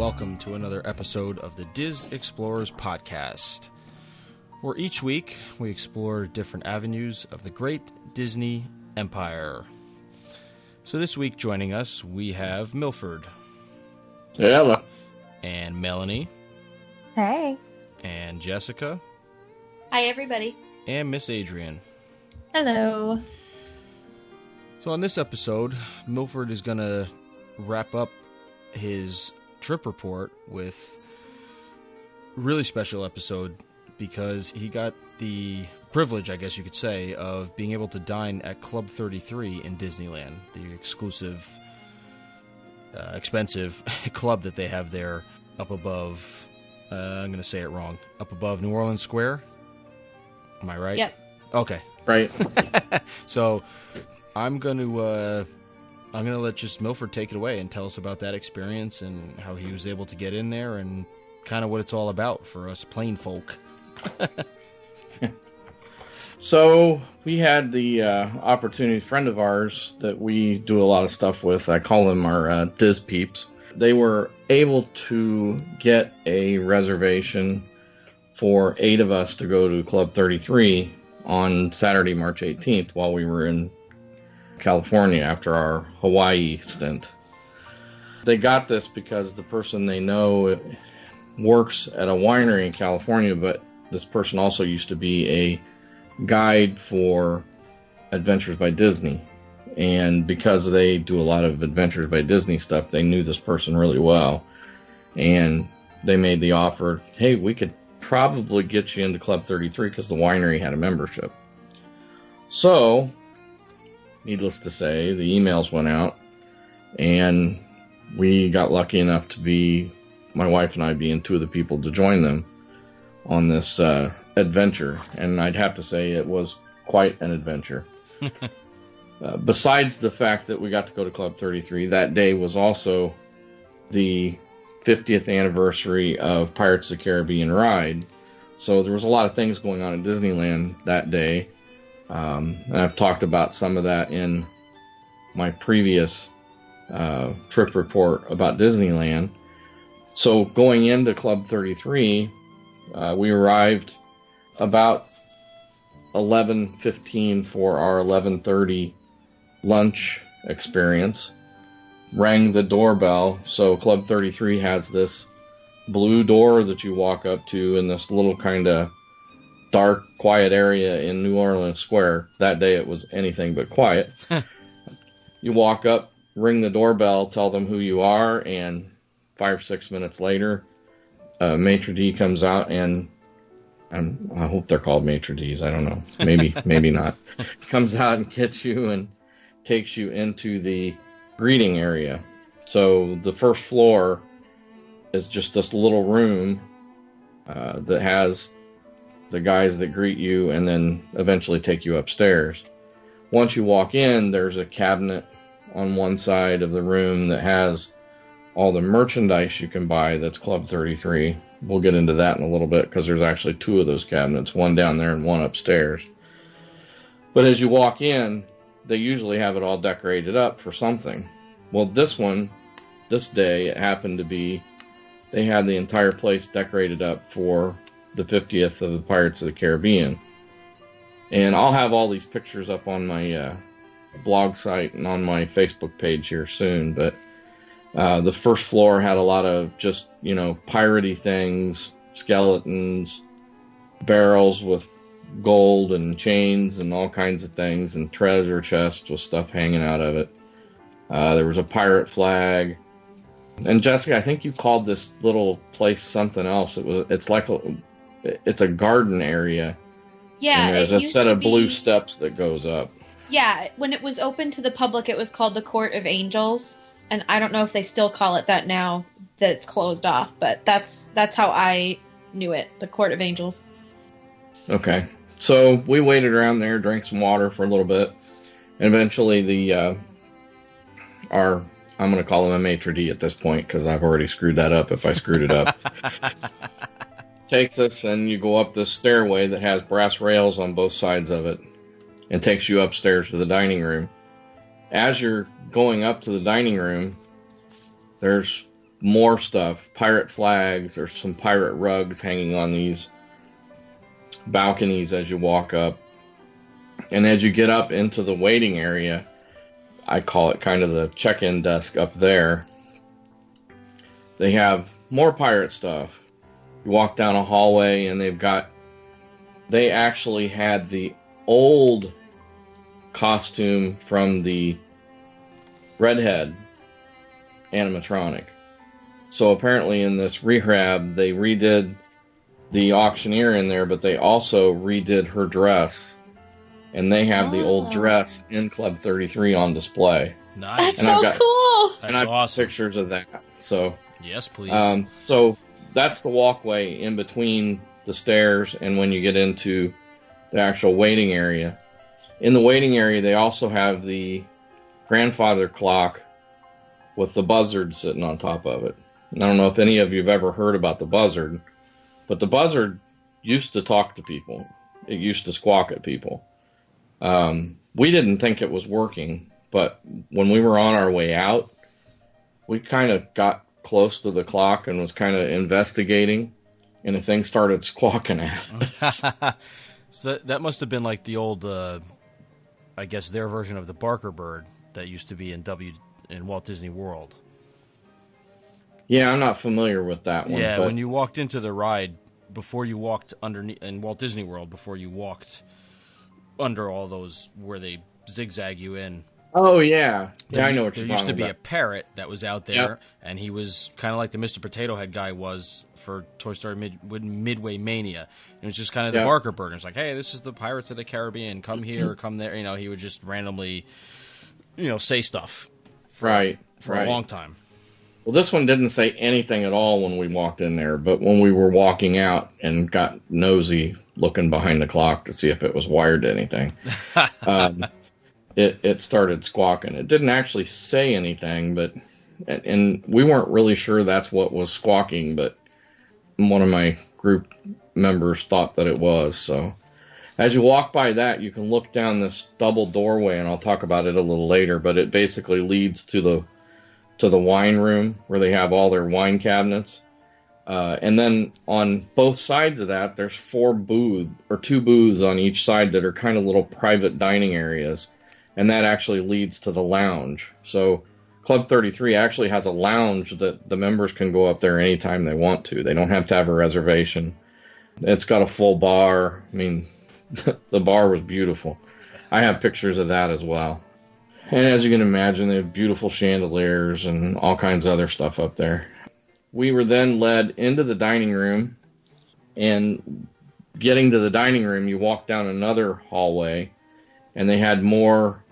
welcome to another episode of the Diz Explorers podcast, where each week we explore different avenues of the great Disney empire. So this week joining us, we have Milford. Hello. And Melanie. Hey. And Jessica. Hi, everybody. And Miss Adrian. Hello. So on this episode, Milford is going to wrap up his trip report with a really special episode because he got the privilege, I guess you could say, of being able to dine at Club 33 in Disneyland, the exclusive, expensive club that they have there up above, I'm going to say it wrong, up above New Orleans Square. Am I right? Yep. Okay. Right. So I'm going to let just Milford take it away and tell us about that experience and how he was able to get in there and kind of what it's all about for us plain folk. So we had the opportunity, friend of ours that we do a lot of stuff with, I call them our Diz peeps. They were able to get a reservation for 8 of us to go to Club 33 on Saturday, March 18th while we were in California after our Hawaii stint. They got this because the person they know works at a winery in California, but this person also used to be a guide for Adventures by Disney. And because they do a lot of Adventures by Disney stuff, they knew this person really well. And they made the offer, hey, we could probably get you into Club 33 because the winery had a membership. So needless to say, the emails went out, and we got lucky enough to be, my wife and I being 2 of the people to join them on this adventure. And I'd have to say it was quite an adventure. Besides the fact that we got to go to Club 33, that day was also the 50th anniversary of Pirates of the Caribbean ride. So there was a lot of things going on at Disneyland that day. And I've talked about some of that in my previous trip report about Disneyland. So going into Club 33, we arrived about 11:15 for our 11:30 lunch experience. Rang the doorbell. So Club 33 has this blue door that you walk up to in this little kind of dark, quiet area in New Orleans Square. That day it was anything but quiet. You walk up, ring the doorbell, tell them who you are, and 5 or 6 minutes later, maitre d' comes out, and I hope they're called maitre d's. I don't know. Maybe not. Comes out and gets you and takes you into the greeting area. So the first floor is just this little room that has the guys that greet you and then eventually take you upstairs. Once you walk in, there's a cabinet on one side of the room that has all the merchandise you can buy that's Club 33. We'll get into that in a little bit because there's actually 2 of those cabinets, one down there and one upstairs. But as you walk in, they usually have it all decorated up for something. Well, this day, it happened to be, they had the entire place decorated up for the 50th of the Pirates of the Caribbean. And I'll have all these pictures up on my blog site and on my Facebook page here soon. But the first floor had a lot of just, piratey things, skeletons, barrels with gold and chains and all kinds of things, and treasure chests with stuff hanging out of it. There was a pirate flag. And Jessica, I think you called this little place something else. It's a garden area. Yeah, and there's a set of blue steps that goes up. Yeah, when it was open to the public, it was called the Court of Angels, and I don't know if they still call it that now that it's closed off, but that's how I knew it, the Court of Angels. Okay, so we waited around there, drank some water for a little bit, and eventually I'm going to call him a maitre d' at this point because I've already screwed that up if I screwed it up. Takes us, and you go up this stairway that has brass rails on both sides of it and takes you upstairs to the dining room. As you're going up to the dining room, there's more stuff, pirate flags. There's some pirate rugs hanging on these balconies as you walk up. And as you get up into the waiting area, I call it kind of the check-in desk up there, they have more pirate stuff. You walk down a hallway and they actually had the old costume from the Redhead animatronic. So apparently in this rehab, they redid the auctioneer in there, but they also redid her dress. And they have the old dress in Club 33 on display. Nice. That's so cool. That's I've awesome. got pictures of that. So Yes, please. so that's the walkway in between the stairs and when you get into the actual waiting area. In the waiting area, they also have the grandfather clock with the buzzard sitting on top of it. And I don't know if any of you have ever heard about the buzzard, but the buzzard used to talk to people. It used to squawk at people. We didn't think it was working, but when we were on our way out, we kind of got close to the clock and was kind of investigating, and the thing started squawking at us. So that must have been like the old, I guess, their version of the Barker bird that used to be in Walt Disney World. Yeah, I'm not familiar with that one. Yeah, but when you walked into the ride, before you walked underneath in Walt Disney World, before you walked under all those where they zigzag you in. Oh, yeah. Yeah, I know what you're talking about. There used to be a parrot that was out there, Yep. and he was kind of like the Mr. Potato Head guy was for Toy Story Midway Mania. It was just kind of the Yep. Barker bird. It's like, hey, this is the Pirates of the Caribbean. Come here, come there. You know, he would just randomly, say stuff for a long time. Well, this one didn't say anything at all when we walked in there, but when we were walking out and got nosy looking behind the clock to see if it was wired to anything, it started squawking. It didn't actually say anything, and we weren't really sure that's what was squawking, but one of my group members thought that it was. So as you walk by that, you can look down this double doorway, and I'll talk about it a little later, but it basically leads to the wine room where they have all their wine cabinets. And then on both sides of that, there's two booths on each side that are kind of little private dining areas. And that actually leads to the lounge. So Club 33 actually has a lounge that the members can go up there anytime they want to. They don't have to have a reservation. It's got a full bar. I mean, the bar was beautiful. I have pictures of that as well. And as you can imagine, they have beautiful chandeliers and all kinds of other stuff up there. We were then led into the dining room, and getting to the dining room, you walk down another hallway, and they had more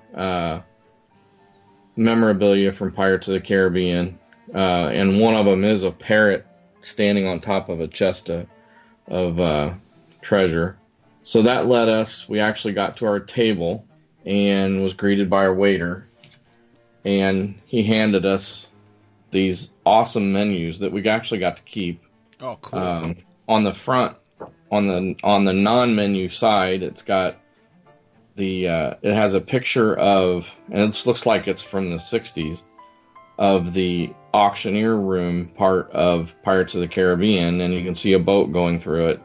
memorabilia from Pirates of the Caribbean, and one of them is a parrot standing on top of a chest of treasure. So that led us, we actually got to our table and was greeted by our waiter, and he handed us these awesome menus that we actually got to keep. Oh, cool. On the front, on the non-menu side, it's got it has a picture of, and it looks like it's from the 60s, of the auctioneer room part of Pirates of the Caribbean, and you can see a boat going through it.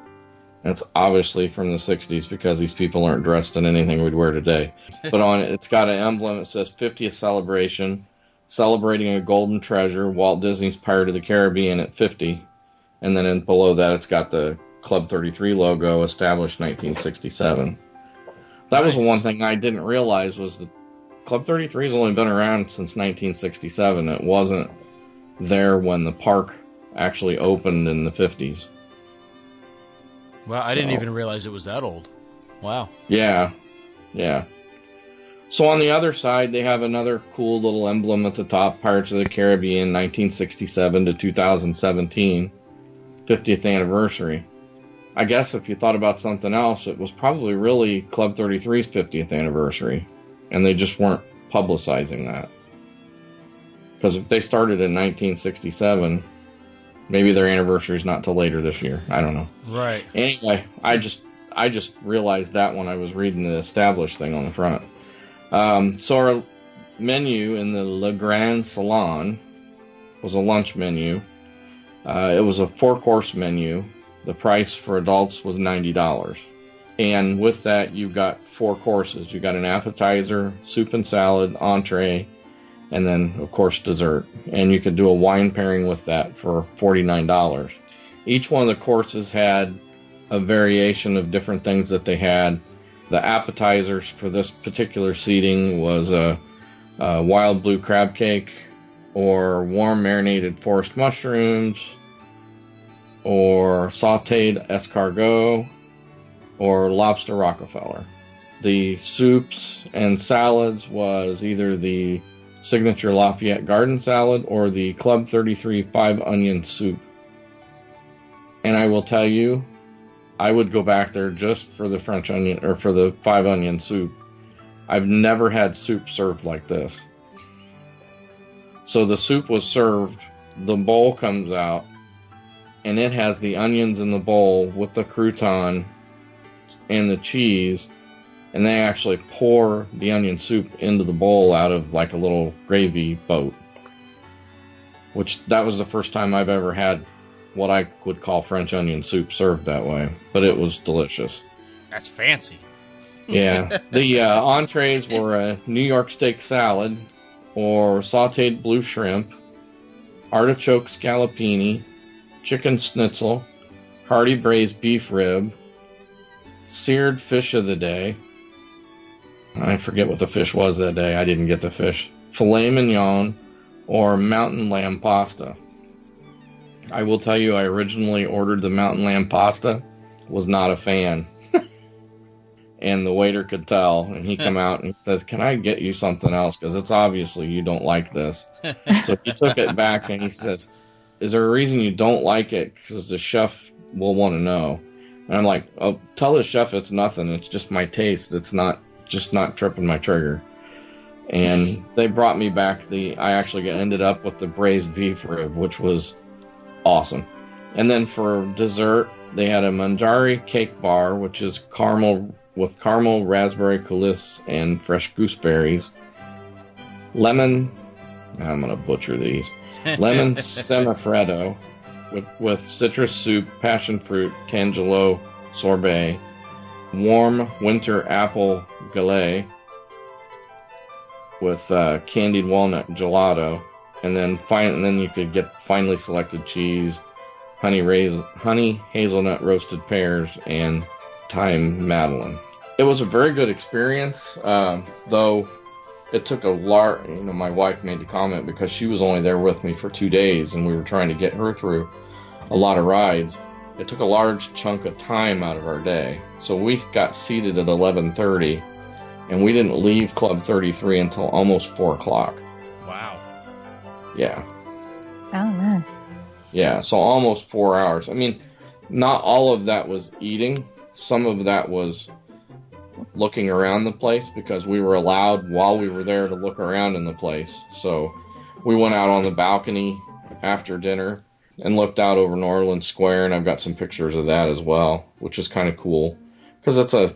And it's obviously from the 60s because these people aren't dressed in anything we'd wear today. But on it, it's got an emblem. It says 50th celebration, celebrating a golden treasure, Walt Disney's Pirate of the Caribbean at 50. And then below that, it's got the Club 33 logo, established 1967. That was one thing I didn't realize was that Club 33 has only been around since 1967. It wasn't there when the park actually opened in the 50s. Well, I didn't even realize it was that old. Wow. Yeah. So on the other side, they have another cool little emblem at the top, Pirates of the Caribbean, 1967 to 2017, 50th anniversary. I guess if you thought about something else, it was probably really Club 33's 50th anniversary, and they just weren't publicizing that. Because if they started in 1967... maybe their anniversary is not till later this year. I don't know. Right. Anyway, I just realized that when I was reading the established thing on the front. So our menu in the Le Grand Salon was a lunch menu. It was a 4-course menu. The price for adults was $90. And with that, you got 4 courses. You got an appetizer, soup and salad, entree, and then, of course, dessert. And you could do a wine pairing with that for $49. Each one of the courses had a variation of different things that they had. The appetizers for this particular seating was a wild blue crab cake, or warm marinated forest mushrooms, or sautéed escargot, or lobster Rockefeller. The soups and salads was either the signature Lafayette garden salad or the Club 33 5-onion soup. And I will tell you, I would go back there just for the French onion, or for the 5-onion soup. I've never had soup served like this. So the soup was served, the bowl comes out, and it has the onions in the bowl with the crouton and the cheese, and they actually pour the onion soup into the bowl out of like a little gravy boat. Which, that was the first time I've ever had what I would call French onion soup served that way, but it was delicious. That's fancy. Yeah. The entrees were a New York steak salad, or sautéed blue shrimp, artichoke scallopini, chicken schnitzel, hearty braised beef rib, seared fish of the day. I forget what the fish was that day. I didn't get the fish. Filet mignon, or mountain lamb pasta. I will tell you, I originally ordered the mountain lamb pasta, was not a fan. And the waiter could tell, and he come out and he says, "Can I get you something else? Because it's obviously you don't like this." So he took it back and he says, "Is there a reason you don't like it? Because the chef will want to know." And I'm like, "Oh, tell the chef it's nothing. It's just my taste. It's not tripping my trigger." And they brought me back I actually ended up with the braised beef rib, which was awesome. And then for dessert, they had a Manjari cake bar, which is caramel raspberry coulis and fresh gooseberries. I'm gonna butcher these. Lemon semifreddo with citrus soup, passion fruit, tangelo sorbet, warm winter apple galette with candied walnut gelato, and then you could get finely selected cheese, honey hazelnut roasted pears, and thyme madeleine. It was a very good experience, though it took my wife made the comment because she was only there with me for 2 days and we were trying to get her through a lot of rides. It took a large chunk of time out of our day. So we got seated at 11:30 and we didn't leave Club 33 until almost 4 o'clock. Wow. Yeah. Oh, man. Yeah, so almost 4 hours. I mean, not all of that was eating. Some of that was looking around the place because we were allowed while we were there to look around in the place. So we went out on the balcony after dinner and looked out over New Orleans Square, and I've got some pictures of that as well, which is kind of cool because it's a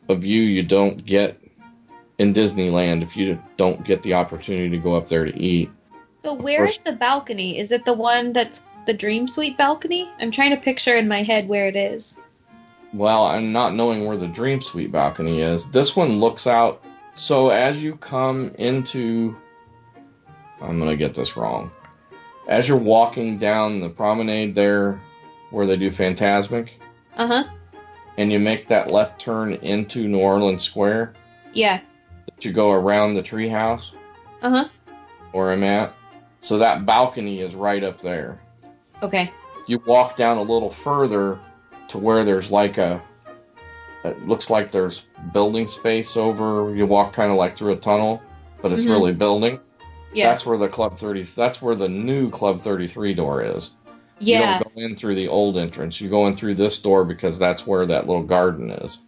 view you don't get in Disneyland if you don't get the opportunity to go up there to eat. So where is the balcony? Is it the one that's the Dream Suite balcony? I'm trying to picture in my head where it is. Well, I'm not knowing where the Dream Suite balcony is. This one looks out. So as you come into... I'm going to get this wrong. As you're walking down the promenade there where they do Fantasmic, and you make that left turn into New Orleans Square, yeah, you go around the treehouse, where I'm at. So that balcony is right up there. Okay. You walk down a little further to where there's like it looks like there's building space over. You walk kind of like through a tunnel, but it's really building. Yeah. That's where that's where the new Club 33 door is. Yeah. You don't go in through the old entrance. You go in through this door because that's where that little garden is.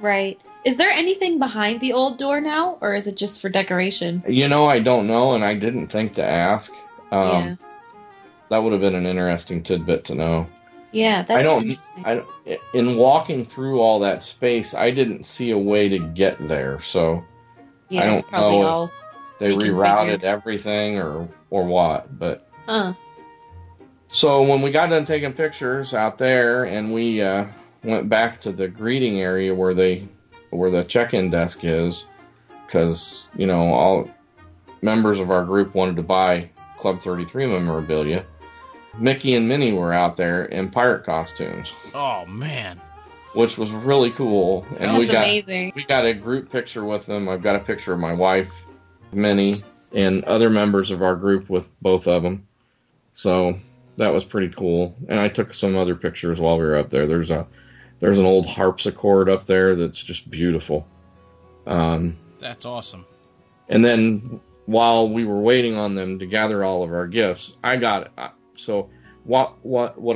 Right. Is there anything behind the old door now, or is it just for decoration? I don't know, and I didn't think to ask. Yeah. That would have been an interesting tidbit to know. Yeah, that's interesting. In walking through all that space, I didn't see a way to get there, so yeah, I don't it's probably know all if they rerouted everything or what, but So when we got done taking pictures out there, and we went back to the greeting area where the check-in desk is, because all members of our group wanted to buy Club 33 memorabilia. Mickey and Minnie were out there in pirate costumes. Oh man, which was really cool. And That's amazing. We got a group picture with them. I've got a picture of my wife, Minnie, and other members of our group with both of them. So that was pretty cool. And I took some other pictures while we were up there. There's an old harpsichord up there that's just beautiful. That's awesome. And then while we were waiting on them to gather all of our gifts, I got it. So what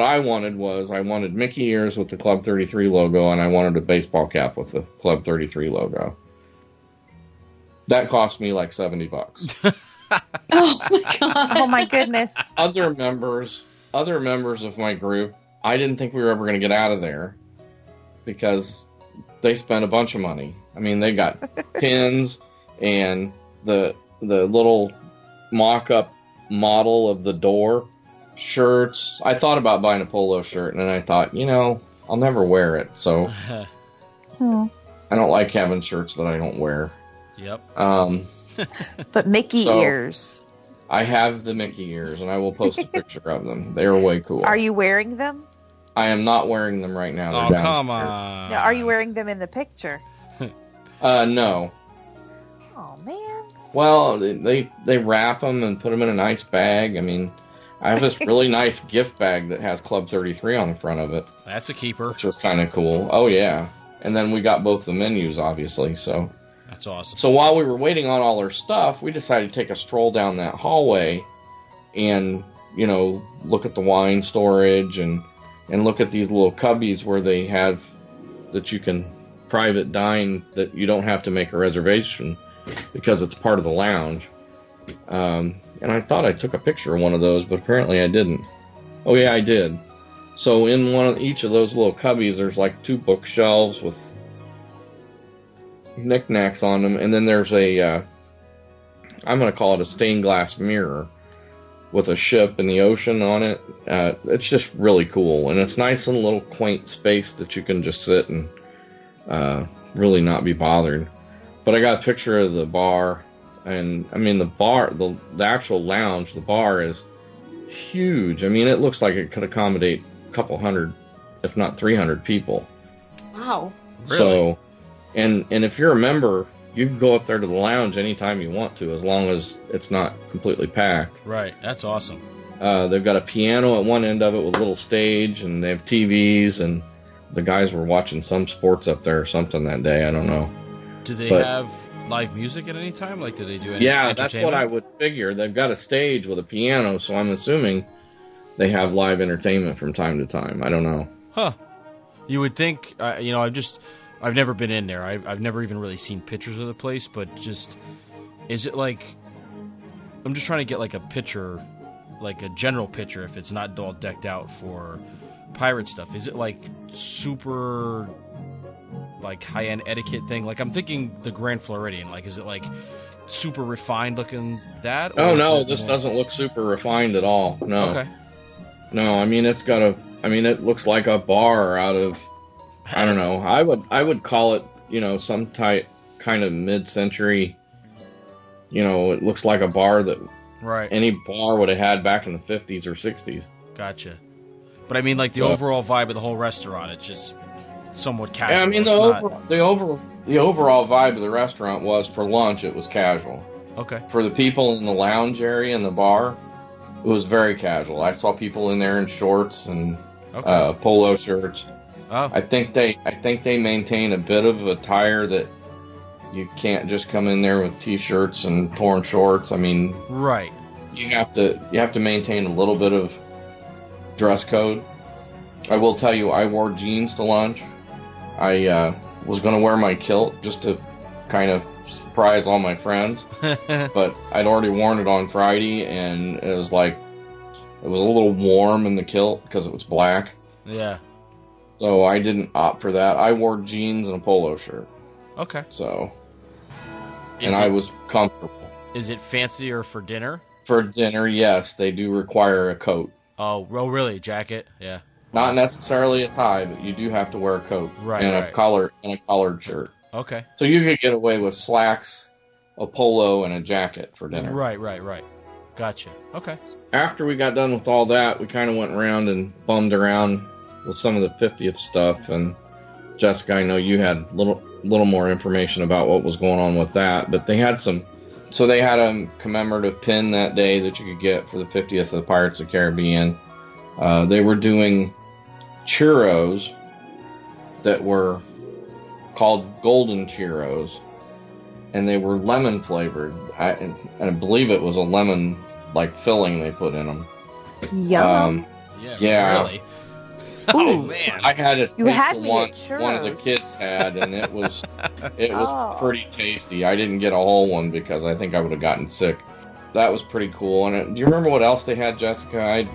I wanted Mickey ears with the Club 33 logo, and I wanted a baseball cap with the Club 33 logo. That cost me like $70. Oh my god! Oh my goodness! Other members of my group, I didn't think we were ever going to get out of there because they spent a bunch of money. I mean, they got pins and the little mock-up model of the door, shirts. I thought about buying a polo shirt, and then I thought, I'll never wear it. So I don't like having shirts that I don't wear. Yep. But Mickey ears. I have the Mickey ears, and I will post a picture of them. They are way cool. Are you wearing them? I am not wearing them right now. Oh, They're come downstairs. on. Now, are you wearing them in the picture? No. Oh man. Well, they wrap them and put them in a nice bag. I mean, I have this really nice gift bag that has Club 33 on the front of it. That's a keeper. Which was kind of cool. Oh, yeah. And then we got both the menus, obviously, so. That's awesome. So while we were waiting on all our stuff, we decided to take a stroll down that hallway and, look at the wine storage and look at these little cubbies where they have that you can private dine, that you don't have to make a reservation because it's part of the lounge. And I thought I took a picture of one of those, but apparently I didn't. Oh yeah, I did. So in each of those little cubbies, there's like 2 bookshelves with knickknacks on them, and then there's I'm going to call it a stained glass mirror with a ship in the ocean on it. It's just really cool, and it's nice in a little quaint space that you can just sit and really not be bothered. But I got a picture of the bar, and I mean the bar, the actual lounge, the bar is huge. I mean, it looks like it could accommodate a couple hundred, if not 300 people. Wow. Really? So, and if you're a member, you can go up there to the lounge anytime you want to, as long as it's not completely packed. Right. That's awesome. They've got a piano at one end of it with a little stage, and they have TVs, and the guys were watching some sports up there or something that day. I don't know. Do they have live music at any time? Like, do they do any Yeah, that's what I would figure. They've got a stage with a piano, so I'm assuming they have live entertainment from time to time. I don't know. Huh. You would think, I've never been in there. I've never even really seen pictures of the place, but is it like, I'm just trying to get like a picture, like a general picture, if it's not all decked out for pirate stuff. Is it like super, like high-end etiquette thing? Like, I'm thinking the Grand Floridian. Like, is it like super refined looking that? Oh, no, this doesn't look super refined at all. No. Okay. No, I mean, it looks like a bar out of, I don't know. I would call it, some type kind of mid-century. It looks like a bar that any bar would have had back in the 50s or 60s. Gotcha. But I mean, like the overall vibe of the whole restaurant, it's just somewhat casual. Yeah, I mean the overall vibe of the restaurant was, for lunch, it was casual. Okay. For the people in the lounge area and the bar, it was very casual. I saw people in there in shorts and polo shirts. Oh. I think they maintain a bit of attire that you can't just come in there with t-shirts and torn shorts. I mean, right. You have to maintain a little bit of dress code. I will tell you, I wore jeans to lunch. I was going to wear my kilt just to kind of surprise all my friends, but I'd already worn it on Friday, and it was a little warm in the kilt because it was black. Yeah. So I didn't opt for that. I wore jeans and a polo shirt. Okay. So, I was comfortable. Is it fancier for dinner? For dinner, yes, they do require a coat. Oh, really? Jacket? Yeah. Not necessarily a tie, but you do have to wear a coat Right, and right. a collared shirt. Okay. So you could get away with slacks, a polo, and a jacket for dinner. Right. Gotcha. Okay. After we got done with all that, we kind of went around and bummed around with some of the 50th stuff. And Jessica, I know you had little more information about what was going on with that, but they had a commemorative pin that day that you could get for the 50th of the Pirates of the Caribbean. They were doing churros that were called golden churros, and they were lemon flavored. And I believe it was a lemon filling they put in them. Yum. Yeah. Really? Oh man! I had it. You had me one at churros. One of the kids had, and it was pretty tasty. I didn't get a whole one because I think I would have gotten sick. That was pretty cool. And do you remember what else they had, Jessica?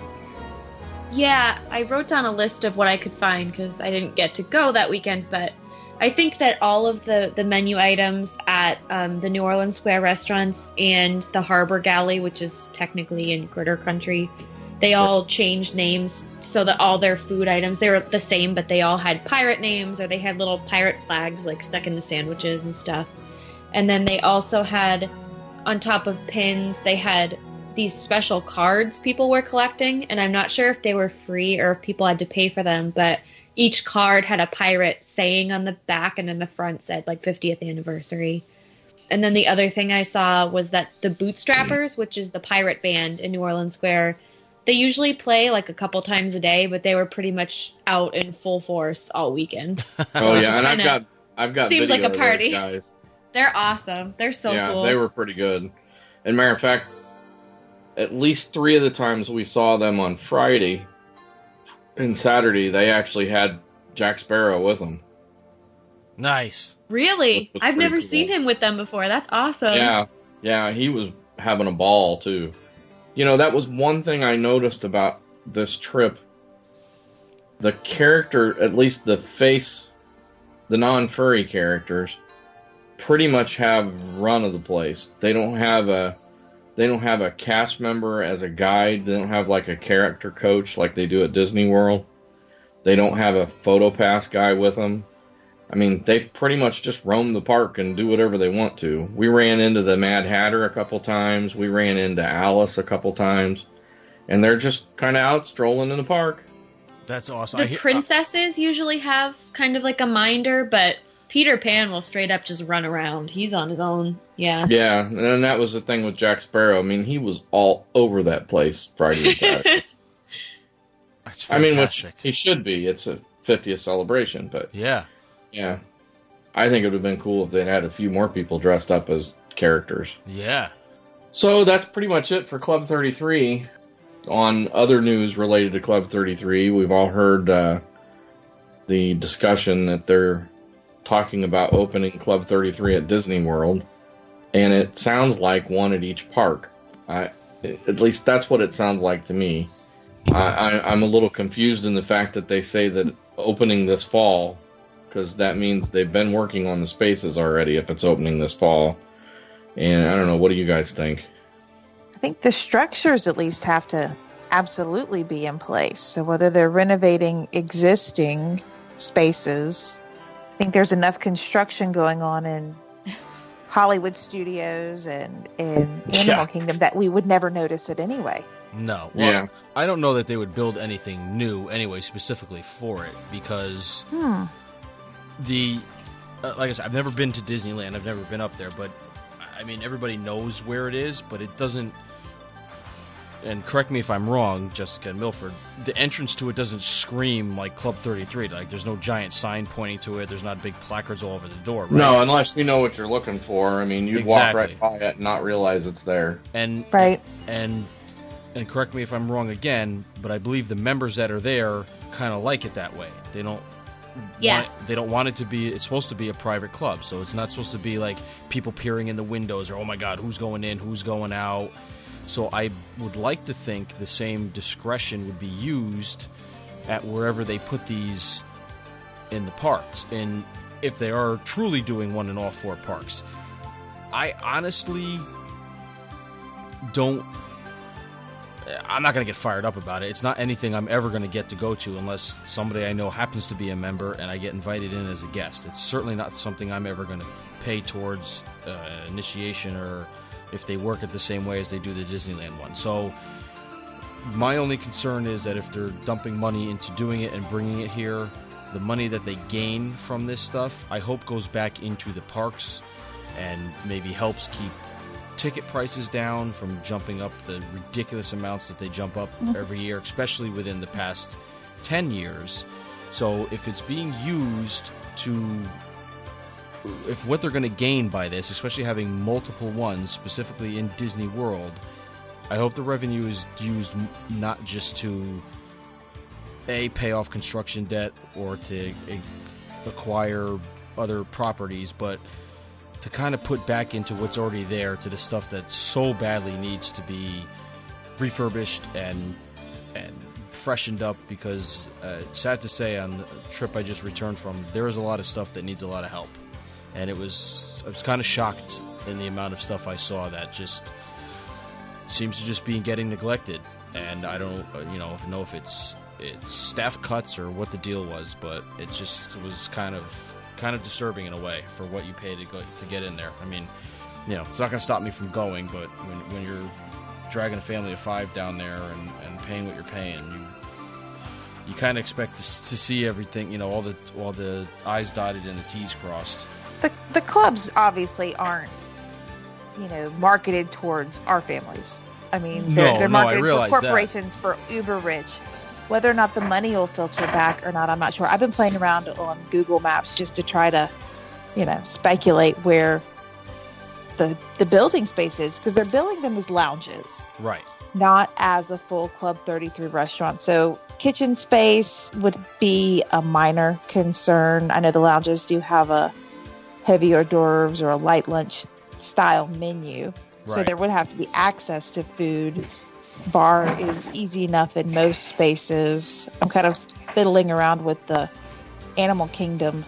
Yeah, I wrote down a list of what I could find because I didn't get to go that weekend, but I think that all of the menu items at the New Orleans Square restaurants and the Harbor Galley, which is technically in Critter Country, they all changed names so that all their food items, they were the same, but they all had pirate names, or they had little pirate flags stuck in the sandwiches and stuff. And then they also had, on top of pins, they had these special cards people were collecting, and I'm not sure if they were free or if people had to pay for them, but each card had a pirate saying on the back, and then the front said 50th anniversary. And then the other thing I saw was that the Bootstrappers, which is the pirate band in New Orleans Square, they usually play a couple times a day, but they were pretty much out in full force all weekend. Oh yeah, and I've got seemed video like a party. of those guys. They're awesome. They're so yeah, cool. They were pretty good. And matter of fact, at least 3 of the times we saw them on Friday and Saturday, they actually had Jack Sparrow with them. Nice. Really? I've never cool. seen him with them before. That's awesome. Yeah, he was having a ball too. That was one thing I noticed about this trip. The character, at least the non-furry characters, pretty much have run of the place. They don't have a cast member as a guide. They don't have a character coach like they do at Disney World. They don't have a photo pass guy with them. I mean, they pretty much just roam the park and do whatever they want to. We ran into the Mad Hatter a couple times. We ran into Alice a couple times. And they're just kind of out strolling in the park. That's awesome. The princesses usually have kind of a minder, but Peter Pan will straight up just run around. He's on his own. Yeah. Yeah, and that was the thing with Jack Sparrow. I mean, he was all over that place Friday and Saturday. That's fantastic. Which he should be. It's a 50th celebration, but... Yeah. Yeah. I think it would have been cool if they'd had a few more people dressed up as characters. Yeah. So that's pretty much it for Club 33. On other news related to Club 33, we've all heard the discussion that they're talking about opening Club 33 at Disney World. And it sounds like one at each park. At least that's what it sounds like to me. I'm a little confused in the fact that they say that opening this fall, because that means they've been working on the spaces already if it's opening this fall. And I don't know, what do you guys think? I think the structures at least have to absolutely be in place. So whether they're renovating existing spaces, I think there's enough construction going on in Hollywood Studios and in Animal Kingdom that we would never notice it anyway. No. Well, I don't know that they would build anything new anyway, specifically for it, because like I said, I've never been to Disneyland. I've never been up there, but I mean, everybody knows where it is, but it doesn't. And correct me if I'm wrong, Jessica and Milford. The entrance to it doesn't scream like Club 33. There's no giant sign pointing to it. There's not big placards all over the door. Right? No, unless you know what you're looking for. I mean, you'd walk right by it and not realize it's there. And correct me if I'm wrong again, but I believe the members that are there kind of like it that way. They don't. Yeah. They don't want it to be. It's supposed to be a private club, so it's not supposed to be like people peering in the windows or, oh my God, who's going in, who's going out. So I would like to think the same discretion would be used at wherever they put these in the parks, and if they are truly doing one in all 4 parks. I honestly don't I'm not going to get fired up about it. It's not anything I'm ever going to get to go to unless somebody I know happens to be a member and I get invited in as a guest. It's certainly not something I'm ever going to pay towards initiation, or if they work it the same way as they do the Disneyland one. So my only concern is that if they're dumping money into doing it and bringing it here, the money that they gain from this stuff, I hope goes back into the parks and maybe helps keep ticket prices down from jumping up the ridiculous amounts that they jump up every year, especially within the past 10 years. So if it's being used to, if what they're going to gain by this, especially having multiple ones, specifically in Disney World, I hope the revenue is used not just to pay off construction debt or to acquire other properties, but to kind of put back into what's already there, to the stuff that so badly needs to be refurbished and freshened up, because sad to say, on the trip I just returned from, there is a lot of stuff that needs a lot of help. And I was kind of shocked in the amount of stuff I saw that just seems to just be getting neglected. And I don't know if it's staff cuts or what the deal was, but it just was kind of disturbing in a way for what you pay to get in there. I mean, it's not going to stop me from going, but when you're dragging a family of 5 down there and paying what you're paying, you kind of expect to see everything, all the I's dotted and the T's crossed. The clubs obviously aren't, marketed towards our families. I mean, they're marketed for corporations, for uber rich. Whether or not the money will filter back or not, I'm not sure. I've been playing around on Google Maps just to try to, speculate where the building space is, because they're billing them as lounges. Right. Not as a full Club 33 restaurant. So kitchen space would be a minor concern. I know the lounges do have a heavy hors d'oeuvres or a light lunch style menu. Right. So there would have to be access to food. Bar is easy enough in most spaces. I'm kind of fiddling around with the Animal Kingdom.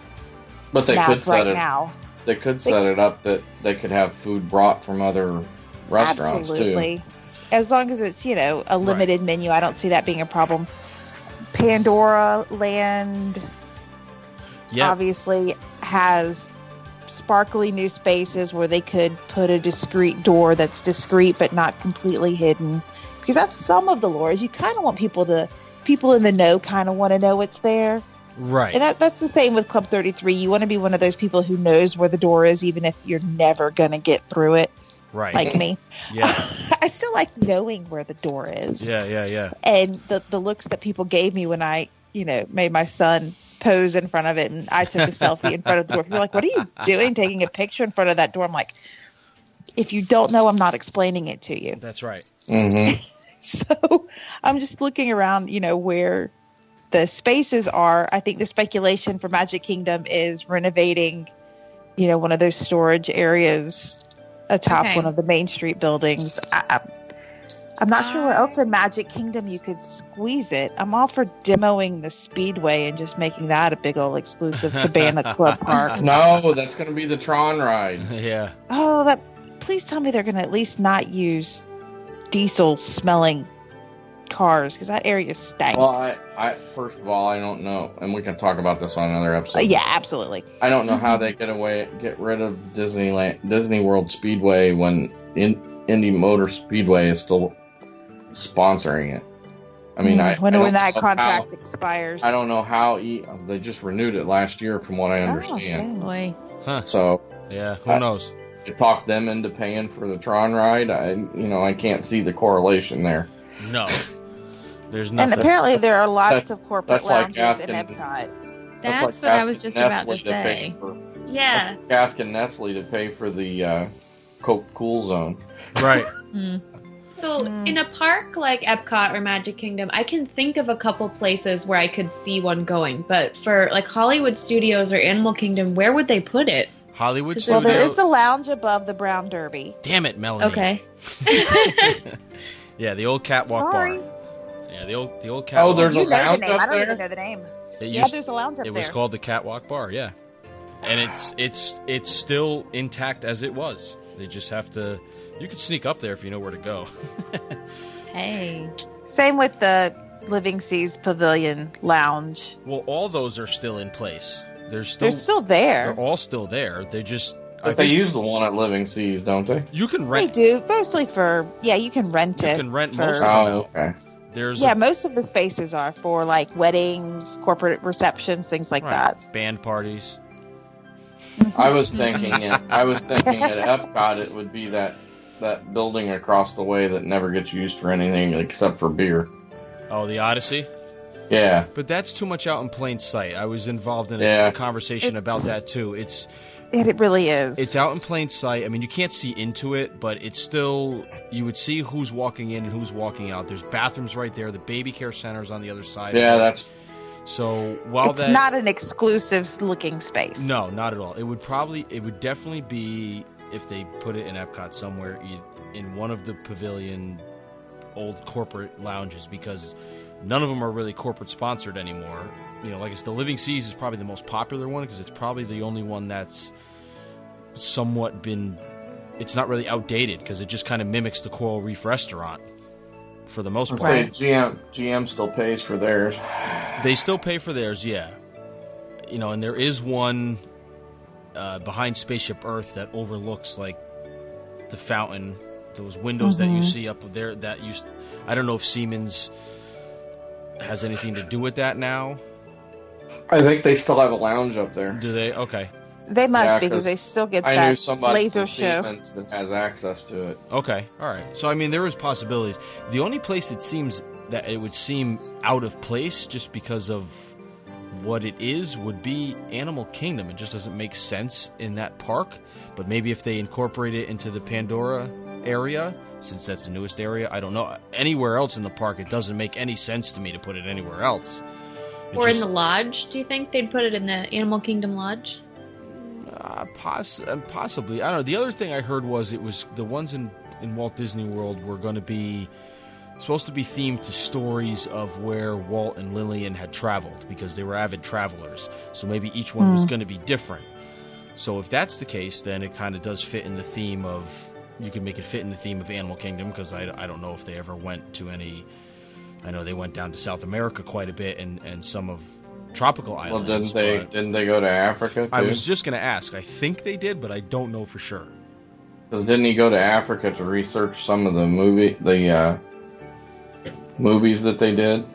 But they could set now. They could set it up that they could have food brought from other restaurants Absolutely. Too. As long as it's, a limited menu, I don't see that being a problem. Pandora Land obviously has sparkly new spaces where they could put a discreet door that's discreet but not completely hidden, because that's some of the lore. Is you kind of want people in the know kind of want to know it's there, right? And that's the same with Club 33. You want to be one of those people who knows where the door is, even if you're never gonna get through it, right? Like me. Yeah. I still like knowing where the door is. Yeah. And the looks that people gave me when I made my son pose in front of it and I took a selfie in front of the door. You're like, what are you doing taking a picture in front of that door? I'm like, if you don't know, I'm not explaining it to you. That's right. Mm-hmm. So I'm just looking around, where the spaces are. I think the speculation for Magic Kingdom is renovating, one of those storage areas atop one of the Main Street buildings. I'm not sure where else in Magic Kingdom you could squeeze it. I'm all for demoing the Speedway and just making that a big old exclusive Cabana Club Park. No, that's going to be the Tron ride. Yeah. Oh, please tell me they're going to at least not use diesel-smelling cars, because that area stinks. Well, I first of all, I don't know, and we can talk about this on another episode. Yeah, absolutely. I don't know how they get rid of Disney World Speedway when Indy Motor Speedway is still sponsoring it. I mean, when that contract expires. I don't know how they just renewed it last year, from what I understand. Oh, boy. Huh. So yeah, who knows? To talk them into paying for the Tron ride, I can't see the correlation there. No, there's nothing. And apparently there are lots of corporate lounges in Epcot. That's what I was just about to say. Yeah. That's like asking Nestle to pay for the Coke Cool Zone. Right. So in a park like Epcot or Magic Kingdom, I can think of a couple places where I could see one going. But for like Hollywood Studios or Animal Kingdom, where would they put it? Hollywood Studios? Well, there is the lounge above the Brown Derby. Damn it, Melanie. Okay. Yeah, the old catwalk Sorry. bar. Yeah, the old catwalk. Oh, there's a lounge up there? I don't even know the name. There's a lounge up there. It was called the catwalk bar, yeah. And it's still intact as it was. They just have to. You can sneak up there if you know where to go. Hey. Same with the Living Seas Pavilion Lounge. Well, all those are still in place. They're still there. They're all still there. They just. But they use the one at Living Seas, don't they? You can rent. They do, mostly for. Yeah, you can rent it. You can rent for, most of them. Okay. Most of the spaces are for like weddings, corporate receptions, things like that. Band parties. I was thinking at Epcot it would be that building across the way that never gets used for anything except for beer. Oh, the Odyssey? Yeah. But that's too much out in plain sight. I was involved in a conversation about that too. It really is. It's out in plain sight. I mean, you can't see into it, but it's still, you would see who's walking in and who's walking out. There's bathrooms right there. The baby care center's on the other side. Yeah, that's... So while it's not an exclusive looking space. No, not at all. It would definitely be, if they put it in Epcot somewhere, in one of the pavilion old corporate lounges, because none of them are really corporate sponsored anymore. You know, like the Living Seas is probably the most popular one because it's probably the only one that's somewhat been. It's not really outdated because it just kind of mimics the Coral Reef restaurant for the most part. GM still pays for theirs. They still pay for theirs, yeah. You know, and there is one behind Spaceship Earth that overlooks like the fountain, those windows that you see up there. I don't know if Siemens has anything to do with that now. I think they still have a lounge up there. Do they? Okay. They must because they still get that laser show. Siemens that has access to it. Okay, all right. So I mean, there is possibilities. The only place it seems that it would seem out of place, just because of what it is, would be Animal Kingdom. It just doesn't make sense in that park. But maybe if they incorporate it into the Pandora area, since that's the newest area, I don't know. Anywhere else in the park, it doesn't make any sense to me to put it anywhere else. In the lodge? Do you think they'd put it in the Animal Kingdom Lodge? Possibly. I don't know. The other thing I heard was it was the ones in Walt Disney World were going to be supposed to be themed to stories of where Walt and Lillian had traveled, because they were avid travelers. So maybe each one was going to be different. So if that's the case, then it kind of does fit in the theme of. You can make it fit in the theme of Animal Kingdom, because I don't know if they ever went to any. I know they went down to South America quite a bit and some of tropical islands. Well, didn't they go to Africa too? I was just going to ask. I think they did, but I don't know for sure. Because didn't he go to Africa to research some of the movies that they did?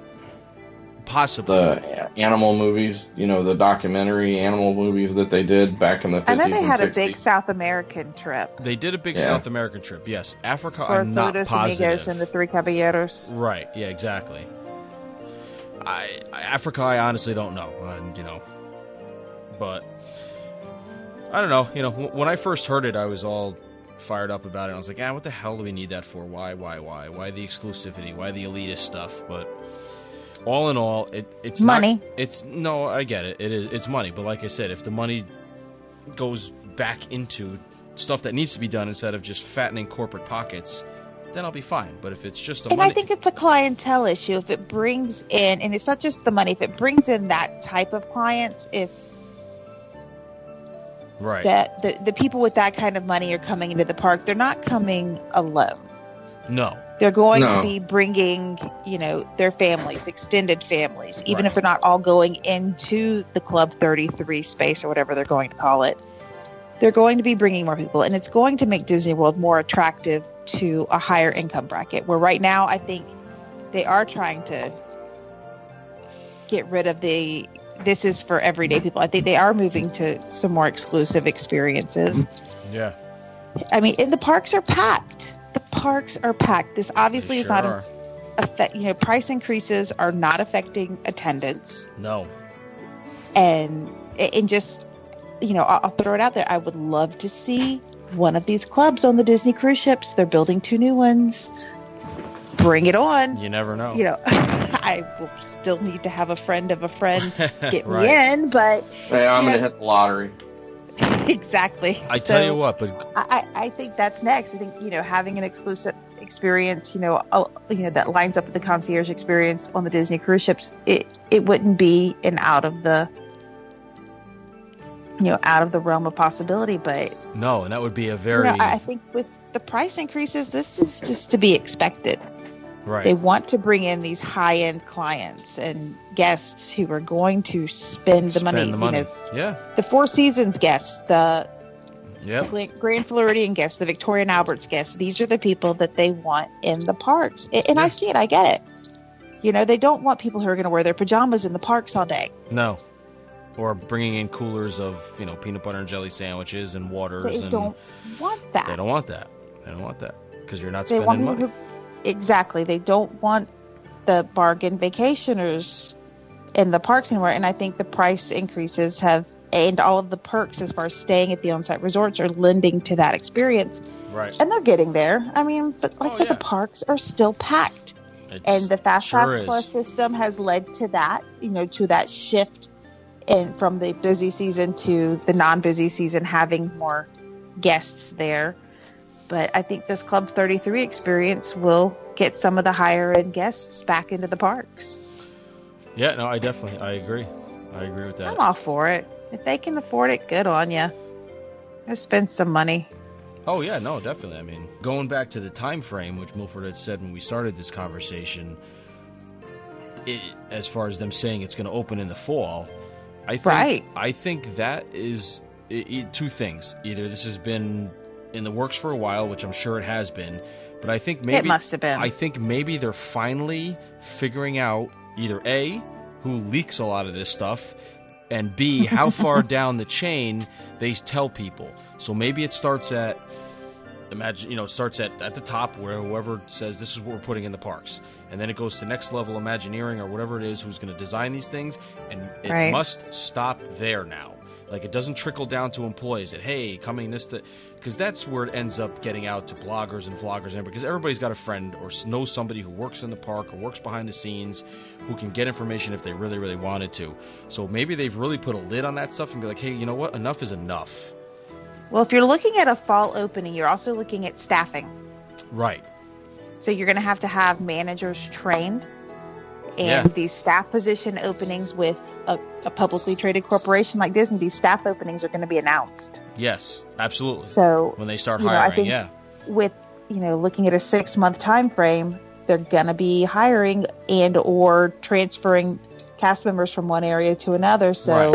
Possibly. The animal movies, the documentary animal movies that they did back in the 50s and 60s. I know they had a big South American trip. They did a big South American trip, yes. Africa, for I'm not positive. Amigos and the Three Caballeros. Right, yeah, exactly. Africa, I honestly don't know, but I don't know. When I first heard it, I was all fired up about it. I was like, what the hell do we need that for? Why the exclusivity? Why the elitist stuff? But all in all, it's money. I get it. It's money. But like I said, if the money goes back into stuff that needs to be done instead of just fattening corporate pockets, then I'll be fine. But if it's just I think it's a clientele issue. If it brings in, and it's not just the money, if it brings in that type of clients, right, that the people with that kind of money are coming into the park, they're not coming alone. No. They're going to be bringing, their families, extended families, even if they're not all going into the Club 33 space or whatever they're going to call it. They're going to be bringing more people, and it's going to make Disney World more attractive to a higher income bracket, where right now I think they are trying to get rid of this is for everyday people. I think they are moving to some more exclusive experiences. Yeah. I mean, and the parks are packed. This obviously is not price increases are not affecting attendance. No. And just, I'll throw it out there. I would love to see one of these clubs on the Disney cruise ships. They're building 2 new ones. Bring it on. You never know. I will still need to have a friend of a friend get me in, but I'm going to hit the lottery. Exactly. Tell you what, but I think that's next. I think having an exclusive experience, that lines up with the concierge experience on the Disney cruise ships, it wouldn't be an out of the out of the realm of possibility. But no, and that would be a very. I think with the price increases, this is just to be expected. Right. They want to bring in these high-end clients and guests who are going to spend the money. Yeah. The Four Seasons guests, the Grand Floridian guests, the Victoria and Albert's guests. These are the people that they want in the parks. And I see it. I get it. They don't want people who are going to wear their pajamas in the parks all day. No. Or bringing in coolers of, peanut butter and jelly sandwiches and waters. They don't want that. They don't want that. Because you're not spending money. Exactly. They don't want the bargain vacationers in the parks anymore. And I think the price increases and all of the perks as far as staying at the on-site resorts are lending to that experience. Right. And they're getting there. I mean, but like I said, the parks are still packed. And the Fast Pass Plus system has led to that, to that shift from the busy season to the non-busy season, having more guests there. But I think this Club 33 experience will get some of the higher end guests back into the parks. Yeah, no, I agree. I agree with that. I'm all for it. If they can afford it, good on you. Just spend some money. Oh, yeah, no, definitely. I mean, going back to the time frame, which Milford had said when we started this conversation, as far as them saying it's going to open in the fall, I think that is two things. Either this has been in the works for a while, which I'm sure it has been, but I think maybe it must have been. I think maybe they're finally figuring out either A, who leaks a lot of this stuff, and B, how far down the chain they tell people. So maybe it starts at at the top where whoever says this is what we're putting in the parks, and then it goes to next level Imagineering or whatever it is who's going to design these things, and it must stop there now. Like, it doesn't trickle down to employees that, hey, because that's where it ends up getting out to bloggers and vloggers, and because everybody's got a friend or knows somebody who works in the park or works behind the scenes who can get information if they really, really wanted to. So maybe they've really put a lid on that stuff and be like, hey, you know what? Enough is enough. Well, if you're looking at a fall opening, you're also looking at staffing. Right. So you're going to have managers trained. And these staff position openings with a publicly traded corporation like Disney, these staff openings are going to be announced. Yes, absolutely. So when they start hiring, I think with looking at a 6-month time frame, they're going to be hiring and or transferring cast members from one area to another. So,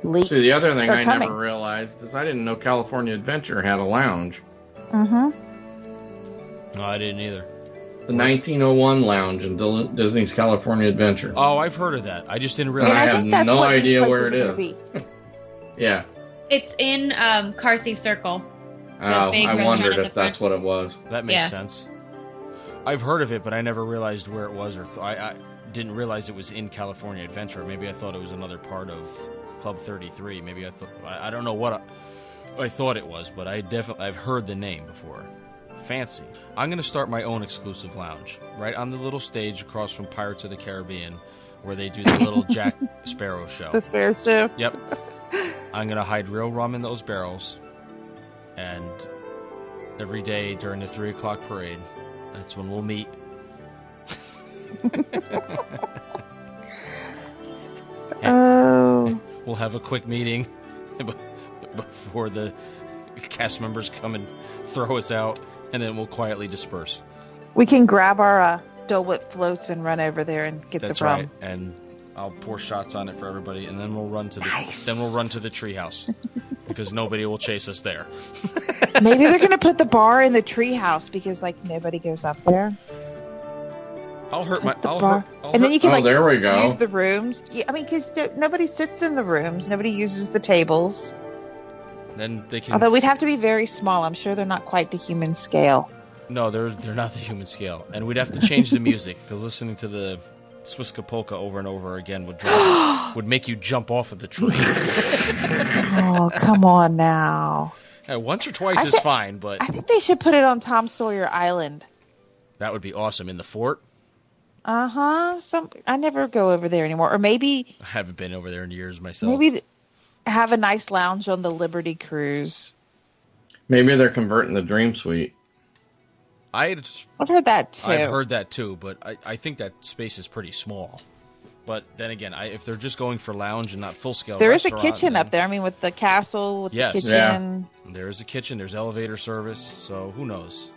see, the other thing I never realized is I didn't know California Adventure had a lounge. Mm-hmm. No, I didn't either. The 1901 Lounge in Disney's California Adventure. Oh, I've heard of that. I just didn't realize. I have no idea where it is. Yeah. It's in Carthy Circle. Oh, I wondered if that's what it was. That makes sense. I've heard of it, but I never realized where it was, or I didn't realize it was in California Adventure. Maybe I thought it was another part of Club 33. Maybe I don't know what I thought it was, but I've heard the name before. Fancy. I'm going to start my own exclusive lounge right on the little stage across from Pirates of the Caribbean where they do the little Jack Sparrow show. The Sparrow show? Yep. I'm going to hide real rum in those barrels, and every day during the 3 o'clock parade, that's when we'll meet. We'll have a quick meeting before the cast members come and throw us out, and then we'll quietly disperse. We can grab our Dole Whip floats and run over there and get That's the rum. Right, and I'll pour shots on it for everybody, and then we'll run to the treehouse because nobody will chase us there. Maybe they're going to put the bar in the treehouse because nobody goes up there. And then you can there we go. use the rooms. Yeah, I mean, because nobody sits in the rooms, nobody uses the tables. Then they can. Although we'd have to be very small. I'm sure they're not quite the human scale. No, they're not the human scale, and we'd have to change the music because listening to the Swiska polka over and over again would make you jump off of the tree. Oh, come on now! Once or twice is fine, but I think they should put it on Tom Sawyer Island. That would be awesome in the fort. I never go over there anymore, or maybe I haven't been over there in years myself. Maybe have a nice lounge on the Liberty Cruise. Maybe they're converting the Dream Suite. I've heard that too. I've heard that too, but I think that space is pretty small. But then again, if they're just going for lounge and not full scale, there is a kitchen up there. I mean, with the castle, with the kitchen. Yeah. There is a kitchen. There's elevator service. So who knows?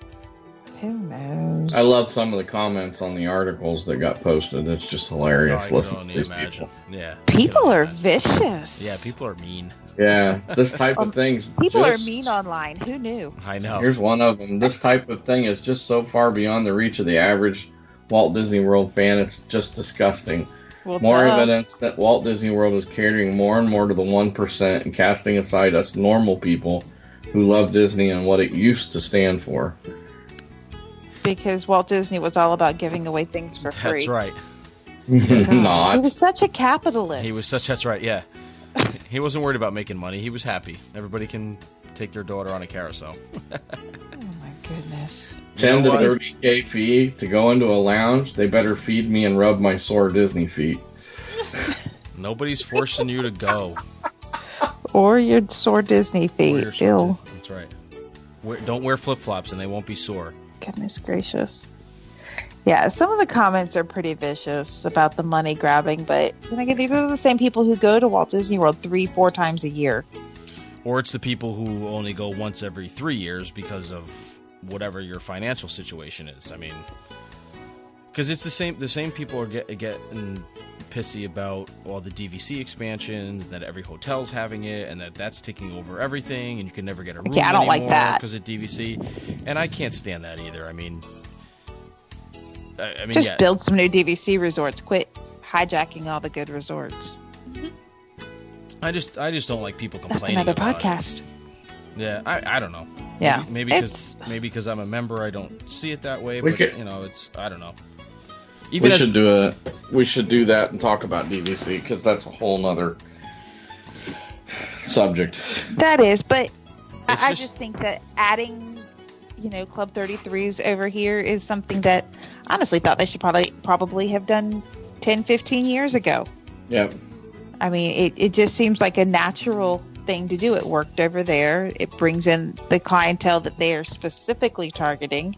Who knows? I love some of the comments on the articles that got posted. It's just hilarious. Listen to these people. Yeah. People are vicious. Yeah, people are mean. Yeah, this type of things. People are mean online. Who knew? I know. Here's one of them. This type of thing is just so far beyond the reach of the average Walt Disney World fan. It's just disgusting. Well, more evidence that Walt Disney World is catering more and more to the 1% and casting aside us normal people who love Disney and what it used to stand for. Because Walt Disney was all about giving away things for free. That's right. Not. He was such a capitalist. That's right, yeah. He wasn't worried about making money. He was happy. Everybody can take their daughter on a carousel. Oh my goodness. 10 to 30K fee to go into a lounge. They better feed me and rub my sore Disney feet. Nobody's forcing you to go. Or your sore Disney feet. Ew. That's right. Don't wear flip-flops and they won't be sore. Goodness gracious. Yeah, some of the comments are pretty vicious about the money grabbing, but then again, these are the same people who go to Walt Disney World 3-4 times a year. Or it's the people who only go once every 3 years because of whatever your financial situation is. I mean, because it's the same people are getting pissy about all the DVC expansions, that every hotel's having it, and that's taking over everything, and you can never get a room I don't like that because of DVC, and I can't stand that either. I mean, just build some new DVC resorts. Quit hijacking all the good resorts. I just don't like people complaining. That's another about podcast. It. Yeah, I don't know. Yeah, maybe because I'm a member, I don't see it that way. But it's I don't know. We should do that and talk about DVC because that's a whole nother subject. That is, but I just think that adding, Club 33s over here is something that I honestly thought they should probably have done 10, 15 years ago. Yep. I mean, it just seems like a natural thing to do. It worked over there. It brings in the clientele that they are specifically targeting.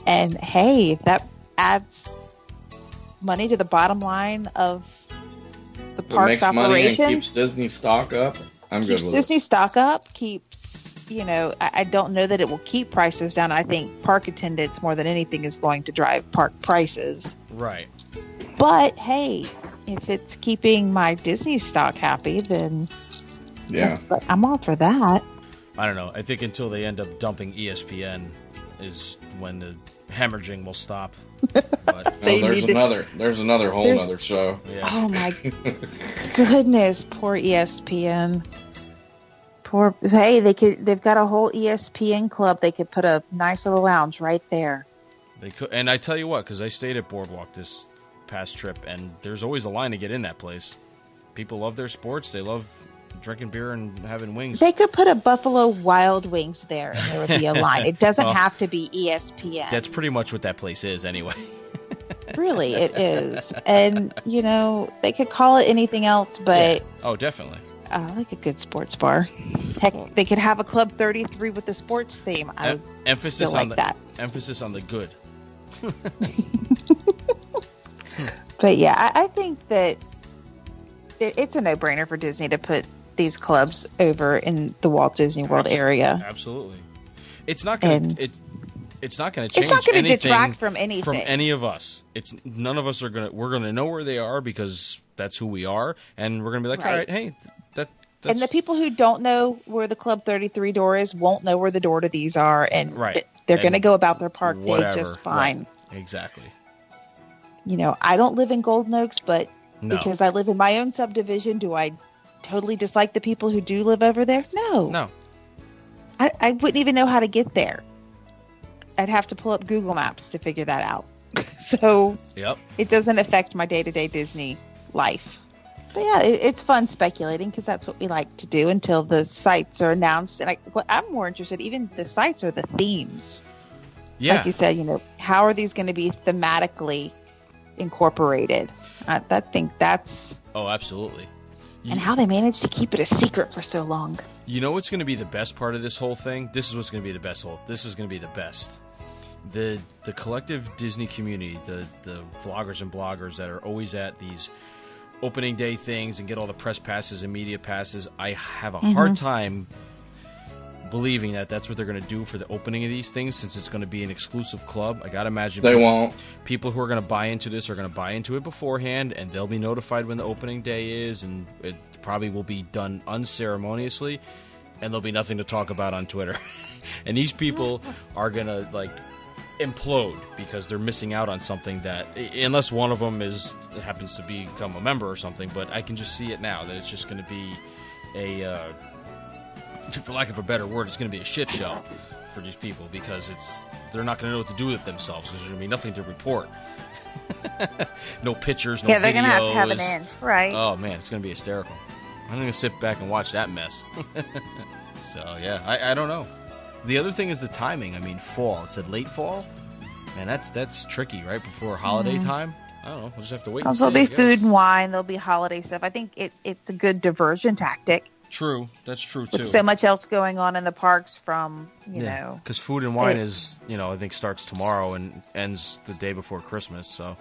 And hey, if that adds money to the bottom line of the park's operation, money and keeps Disney stock up, I'm good with it. Keeps Disney stock up, keeps, I don't know that it will keep prices down. I think park attendance more than anything is going to drive park prices. Right. But hey, if it's keeping my Disney stock happy, then yeah, I'm all for that. I don't know. I think until they end up dumping ESPN is when the hemorrhaging will stop. But, there's another whole other show. Yeah. Oh my goodness, poor ESPN. They've got a whole ESPN club. They could put a nice little lounge right there. They could, and I tell you what, because I stayed at Boardwalk this past trip, and there's always a line to get in that place. People love their sports. They love drinking beer and having wings. They could put a Buffalo Wild Wings there, and there would be a line. It doesn't have to be ESPN. That's pretty much what that place is, anyway. Really, it is. And they could call it anything else, but oh, definitely. I like a good sports bar. Heck, they could have a Club 33 with a sports theme. I would emphasis still like that. Emphasis on the good. But yeah, I think that it's a no-brainer for Disney to put these clubs over in the Walt Disney World area. Absolutely. It's not going to it's not going to change. It's not going to anything detract from anything. From any of us. None of us are going to. We're going to know where they are because that's who we are, and we're going to be like, all right, hey, that's... And the people who don't know where the Club 33 door is won't know where the door to these are, and they're going to go about their park day just fine. Right. Exactly. I don't live in Golden Oaks, but because I live in my own subdivision, do I totally dislike the people who do live over there? No. I wouldn't even know how to get there. I'd have to pull up Google Maps to figure that out. So it doesn't affect my day-to-day Disney life. But yeah, it's fun speculating because that's what we like to do until the sites are announced. And what I'm more interested, even the sites are the themes. Yeah. Like you said, how are these going to be thematically incorporated? I think that's... Oh, absolutely. And how they managed to keep it a secret for so long. You know what's going to be the best part of this whole thing? This is what's going to be the best. This is going to be the best. the collective Disney community, the vloggers and bloggers that are always at these opening day things and get all the press passes and media passes, I have a hard time believing that that's what they're going to do for the opening of these things, since it's going to be an exclusive club. I gotta imagine they won't. People who are going to buy into this are going to buy into it beforehand, and they'll be notified when the opening day is, and it probably will be done unceremoniously, and there'll be nothing to talk about on Twitter. And these people are going to like implode because they're missing out on something that, unless one of them happens to become a member or something, but I can just see it now that it's just going to be a for lack of a better word, it's going to be a shit show for these people, because they're not going to know what to do with themselves, because there's going to be nothing to report. No pictures, no videos. Yeah, they're going to have an end, right? Oh, man, it's going to be hysterical. I'm going to sit back and watch that mess. So, yeah, I don't know. The other thing is the timing. I mean, fall. It said late fall. Man, that's tricky, right before holiday time. I don't know. We'll just have to wait and see. There'll be food and wine. There'll be holiday stuff. I think it's a good diversion tactic. True. That's true, too. With so much else going on in the parks from, you know. Because food and wine is, I think starts tomorrow and ends the day before Christmas, so.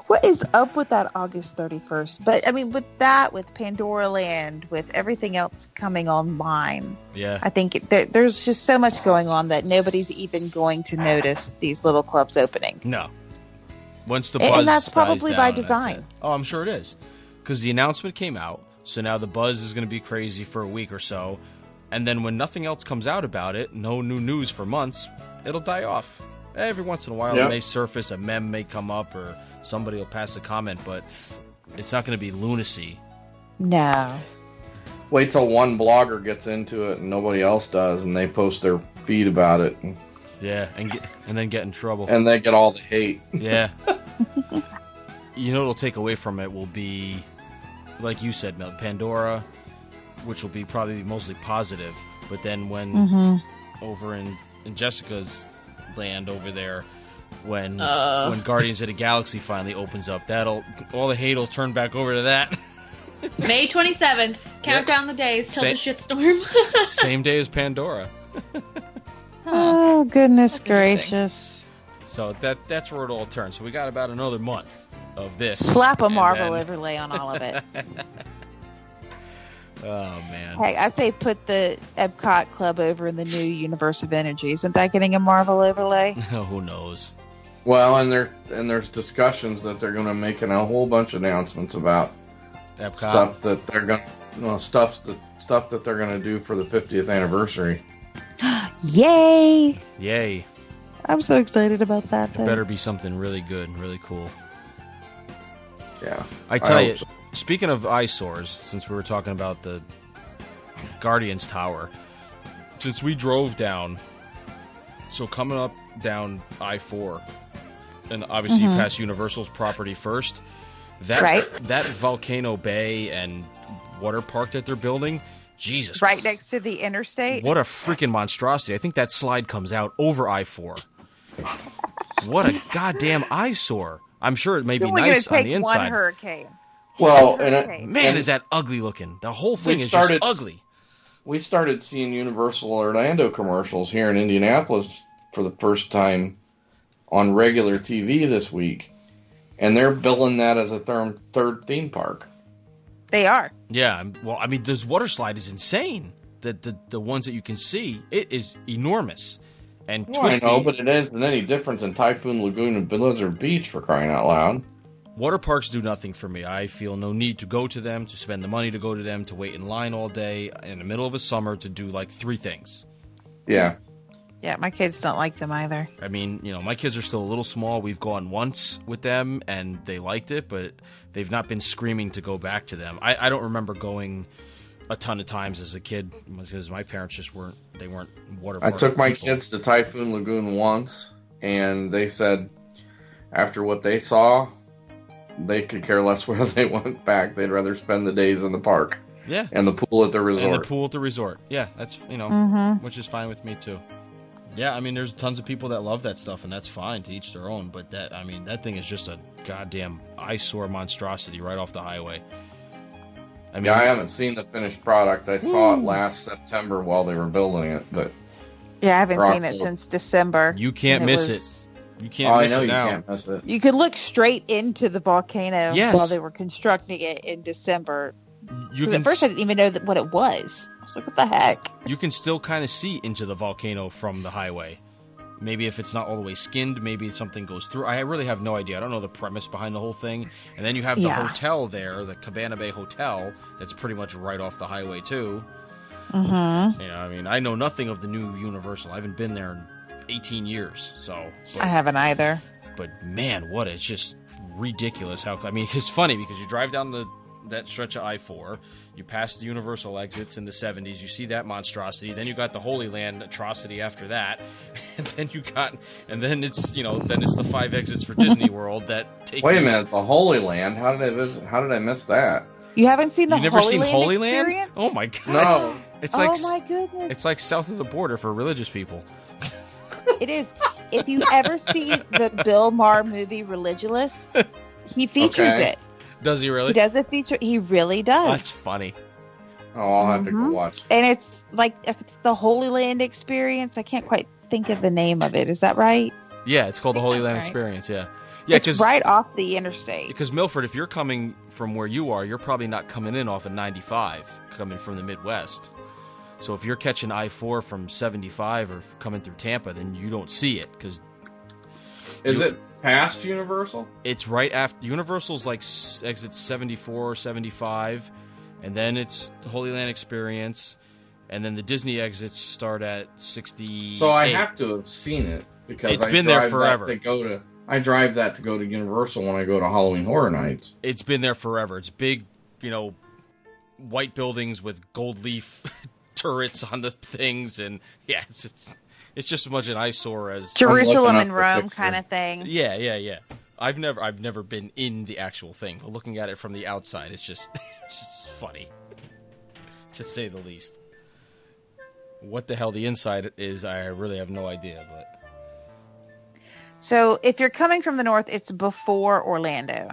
What is up with that August 31st? But, I mean, with Pandora Land, with everything else coming online, yeah, I think there's just so much going on that nobody's even going to notice these little clubs opening. No. Once the buzz and that's probably dies by down, design. Oh, I'm sure it is. Because the announcement came out. So now the buzz is going to be crazy for a week or so. And then when nothing else comes out about it, no new news for months, it'll die off. Every once in a while it may surface, a meme may come up, or somebody will pass a comment, but it's not going to be lunacy. No. Wait till one blogger gets into it and nobody else does, and they post their feed about it. Yeah, and then get in trouble. And they get all the hate. Yeah. What'll take away from it will be, like you said, Pandora, which will be probably mostly positive. But then when over in Jessica's land over there, when Guardians of the Galaxy finally opens up, all the hate will turn back over to that. May 27th. Count down the days till the shitstorm. Same day as Pandora. Oh, goodness gracious. So that's where it all turns. So we got about another month of this. Slap a Marvel overlay on all of it. Oh, man. Hey, I say put the Epcot Club over in the new Universe of Energy. Isn't that getting a Marvel overlay? Oh, who knows? Well, and there's discussions that they're going to make a whole bunch of announcements about Epcot. Stuff that they're going stuff that they're going to do for the 50th anniversary. Yay! Yay. I'm so excited about that. It better be something really good and really cool. Yeah. I tell you, speaking of eyesores, since we were talking about the Guardians Tower, since we drove down, so coming up down I-4, and obviously you pass Universal's property first, that Volcano Bay and water park that they're building, Jesus. Right next to the interstate? What a freaking monstrosity. I think that slide comes out over I-4. What a goddamn eyesore. I'm sure it may be nice on the inside. One hurricane. Well, man, is that ugly looking. The whole thing is just ugly. We started seeing Universal Orlando commercials here in Indianapolis for the first time on regular TV this week. And they're billing that as a third theme park. They are. Yeah. Well, I mean, this water slide is insane. The ones that you can see, it is enormous. And twisty. I know, but it isn't any different than Typhoon Lagoon and Blizzard Beach, for crying out loud. Water parks do nothing for me. I feel no need to go to them, to spend the money to go to them, to wait in line all day in the middle of a summer to do like 3 things. Yeah. Yeah, my kids don't like them either. I mean, my kids are still a little small. We've gone once with them, and they liked it, but they've not been screaming to go back to them. I don't remember going a ton of times as a kid because my parents just weren't water park I took my people. kids to Typhoon Lagoon once, and they said after what they saw, they could care less whether they went back. They'd rather spend the days in the park. Yeah. And the pool at the resort. And the pool at the resort. Yeah, that's, which is fine with me too. Yeah, I mean, there's tons of people that love that stuff, and that's fine, to each their own. But that thing is just a goddamn eyesore monstrosity right off the highway. I mean, I haven't seen the finished product. I saw it last September while they were building it, but Yeah, I haven't Or seen it October. since December. You can't and miss was- it. You can't miss it you now. can't miss it. You could look straight into the volcano Yes. while they were constructing it in December. You 'Cause can at first I didn't even know what it was. I was like, what the heck? you can still kind of see into the volcano from the highway. Maybe if it's not all the way skinned, maybe something goes through. I really have no idea. I don't know the premise behind the whole thing. And then you have the Yeah. hotel there, the Cabana Bay Hotel, that's pretty much right off the highway too. Mm-hmm. You know, I mean, I know nothing of the new Universal. I haven't been there in 18 years. So, I haven't either. but man, it's just ridiculous how. I mean, it's funny because you drive down that stretch of I-4, you pass the Universal exits in the 70s, you see that monstrosity, then you got the Holy Land atrocity after that, and then it's the 5 exits for Disney World that take. Wait a minute, the Holy Land? How did I miss that? You haven't seen the You never Holy seen Land Holy experience? Land? Oh my god! No. It's like Oh my goodness! it's like south of the border for religious people. It is. If you ever see the Bill Maher movie Religulous, he features Okay. it. Does he really? He does a feature. He really does. That's funny. Oh, I'll have to go Mhm. watch. And it's like if it's the Holy Land experience. I can't quite think of the name of it. Is that right? Yeah, it's called the think Holy that's Land right. Experience. Yeah, yeah, It's right off the interstate. Because Milford, if you're coming from where you are, you're probably not coming in off of 95, coming from the Midwest. So if you're catching I-4 from 75 or coming through Tampa, then you don't see it because Is it past Universal? it's right after Universal's like exit 74, 75, and then it's the Holy Land Experience, and then the Disney exits start at 60. So I have to have seen it because It's I been there drive forever. I drive that to go to Universal when I go to Halloween Horror Nights. It's been there forever. It's big, white buildings with gold leaf turrets on the things, and yeah, it's just as much an eyesore as Jerusalem looking and up the Rome picture. kind of thing. yeah. I've never been in the actual thing, but looking at it from the outside, it's just funny, to say the least. What the hell the inside is, I really have no idea. But So if you're coming from the north, it's before Orlando.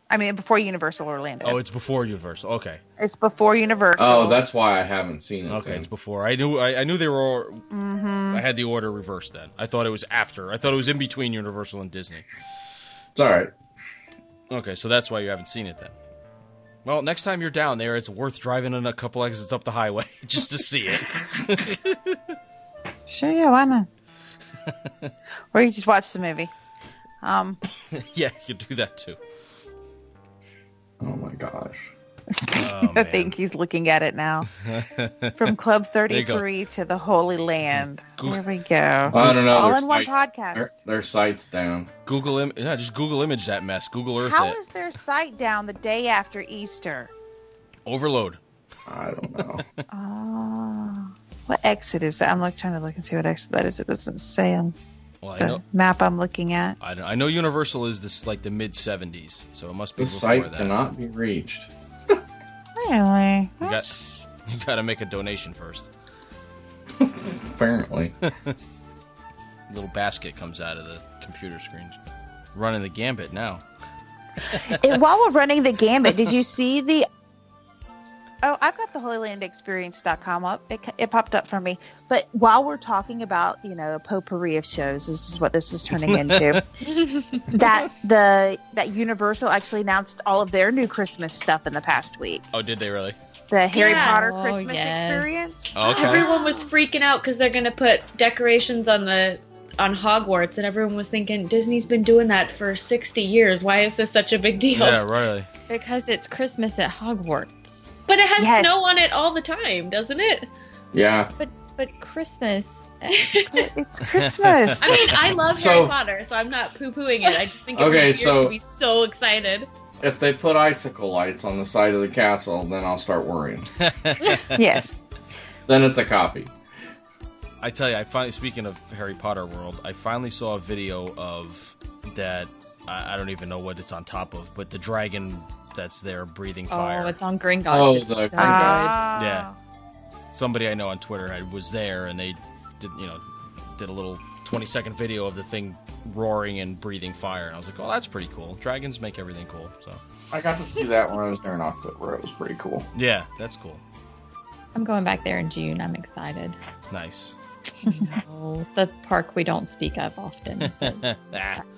I mean, before Universal Orlando. it's before Universal. Okay, It's before Universal. Oh, that's why I haven't seen it. okay, then. it's before. I knew they were. Mm-hmm. I had the order reversed then. I thought it was after. I thought it was in between Universal and Disney. It's all right. Okay, so that's why you haven't seen it then. Well, next time you're down there, it's worth driving in a couple exits up the highway just to see it. Sure, yeah, why not? Or you just watch the movie. Yeah, you do that too. Oh my gosh. Oh, I man. think he's looking at it now. From Club you go. 33 to the Holy Land. Go- There we go. I don't know. All their in one site- podcast. Their site's down. Just Google image that mess. Google Earth How it. is their site down the day after Easter? Overload. I don't know. What exit is that? I'm trying to look and see what exit that is. It doesn't say on Well, I the know. map I'm looking at. I know Universal is this like the mid 70s, so it must be The before site that. cannot be reached. Really? got- That's- You got to make a donation first. Apparently. A little basket comes out of the computer screen. Running the gambit now. And while we're running the gambit, did you see the... Oh, I've got the holylandexperience.com up. It popped up for me. But while we're talking about, a potpourri of shows, this is what this is turning into. that Universal actually announced all of their new Christmas stuff in the past week. Oh, did they really? The Harry Yeah. Potter Oh, Christmas yes. experience. Okay. Everyone was freaking out because they're going to put decorations on Hogwarts, and everyone was thinking Disney's been doing that for 60 years. Why is this such a big deal? Yeah, really. Because it's Christmas at Hogwarts. But it has Yes. snow on it all the time, doesn't it? Yeah. But Christmas. It's Christmas. I mean, I love So- Harry Potter, so I'm not poo-pooing it. I just think it's Okay, weird so- to be so excited. If they put icicle lights on the side of the castle, then I'll start worrying. Yes. Then it's a copy. I tell you, speaking of Harry Potter World, I finally saw a video of that. I don't even know what it's on top of, but the dragon that's there breathing fire. Oh, it's on Gringotts. Oh, It's the- so good. Yeah. Somebody I know on Twitter was there, and they did a little 20-second video of the thing roaring and breathing fire, and I was like, oh, that's pretty cool. Dragons make everything cool. So I got to see that when I was there in October. It was pretty cool. yeah, that's cool. I'm going back there in June. I'm excited. Nice. Oh, the park we don't speak of often.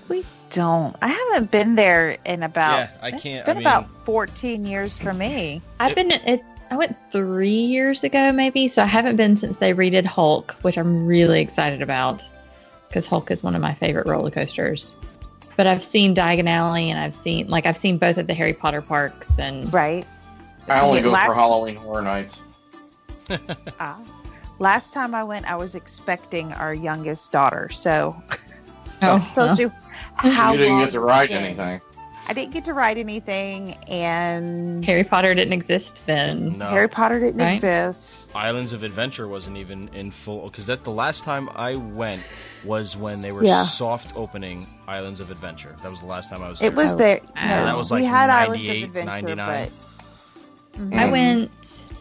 We don't. I haven't been there in about. Yeah, I can't. It's been about 14 years for me. I went 3 years ago, maybe. So I haven't been since they redid Hulk, which I'm really excited about because Hulk is one of my favorite roller coasters. But I've seen Diagon Alley, and I've seen both of the Harry Potter parks, and Right. I only go for Halloween Horror Nights. Last time I went, I was expecting our youngest daughter, so Oh, told you how You didn't long get to ride it's been. anything. I didn't get to ride anything, and Harry Potter didn't exist then. No. Harry Potter didn't Right? exist. Islands of Adventure wasn't even in full, because the last time I went was when they were Yeah. soft opening Islands of Adventure. That was the last time I was there. It was there. No, that was like we had Islands of 98, Adventure, 99. but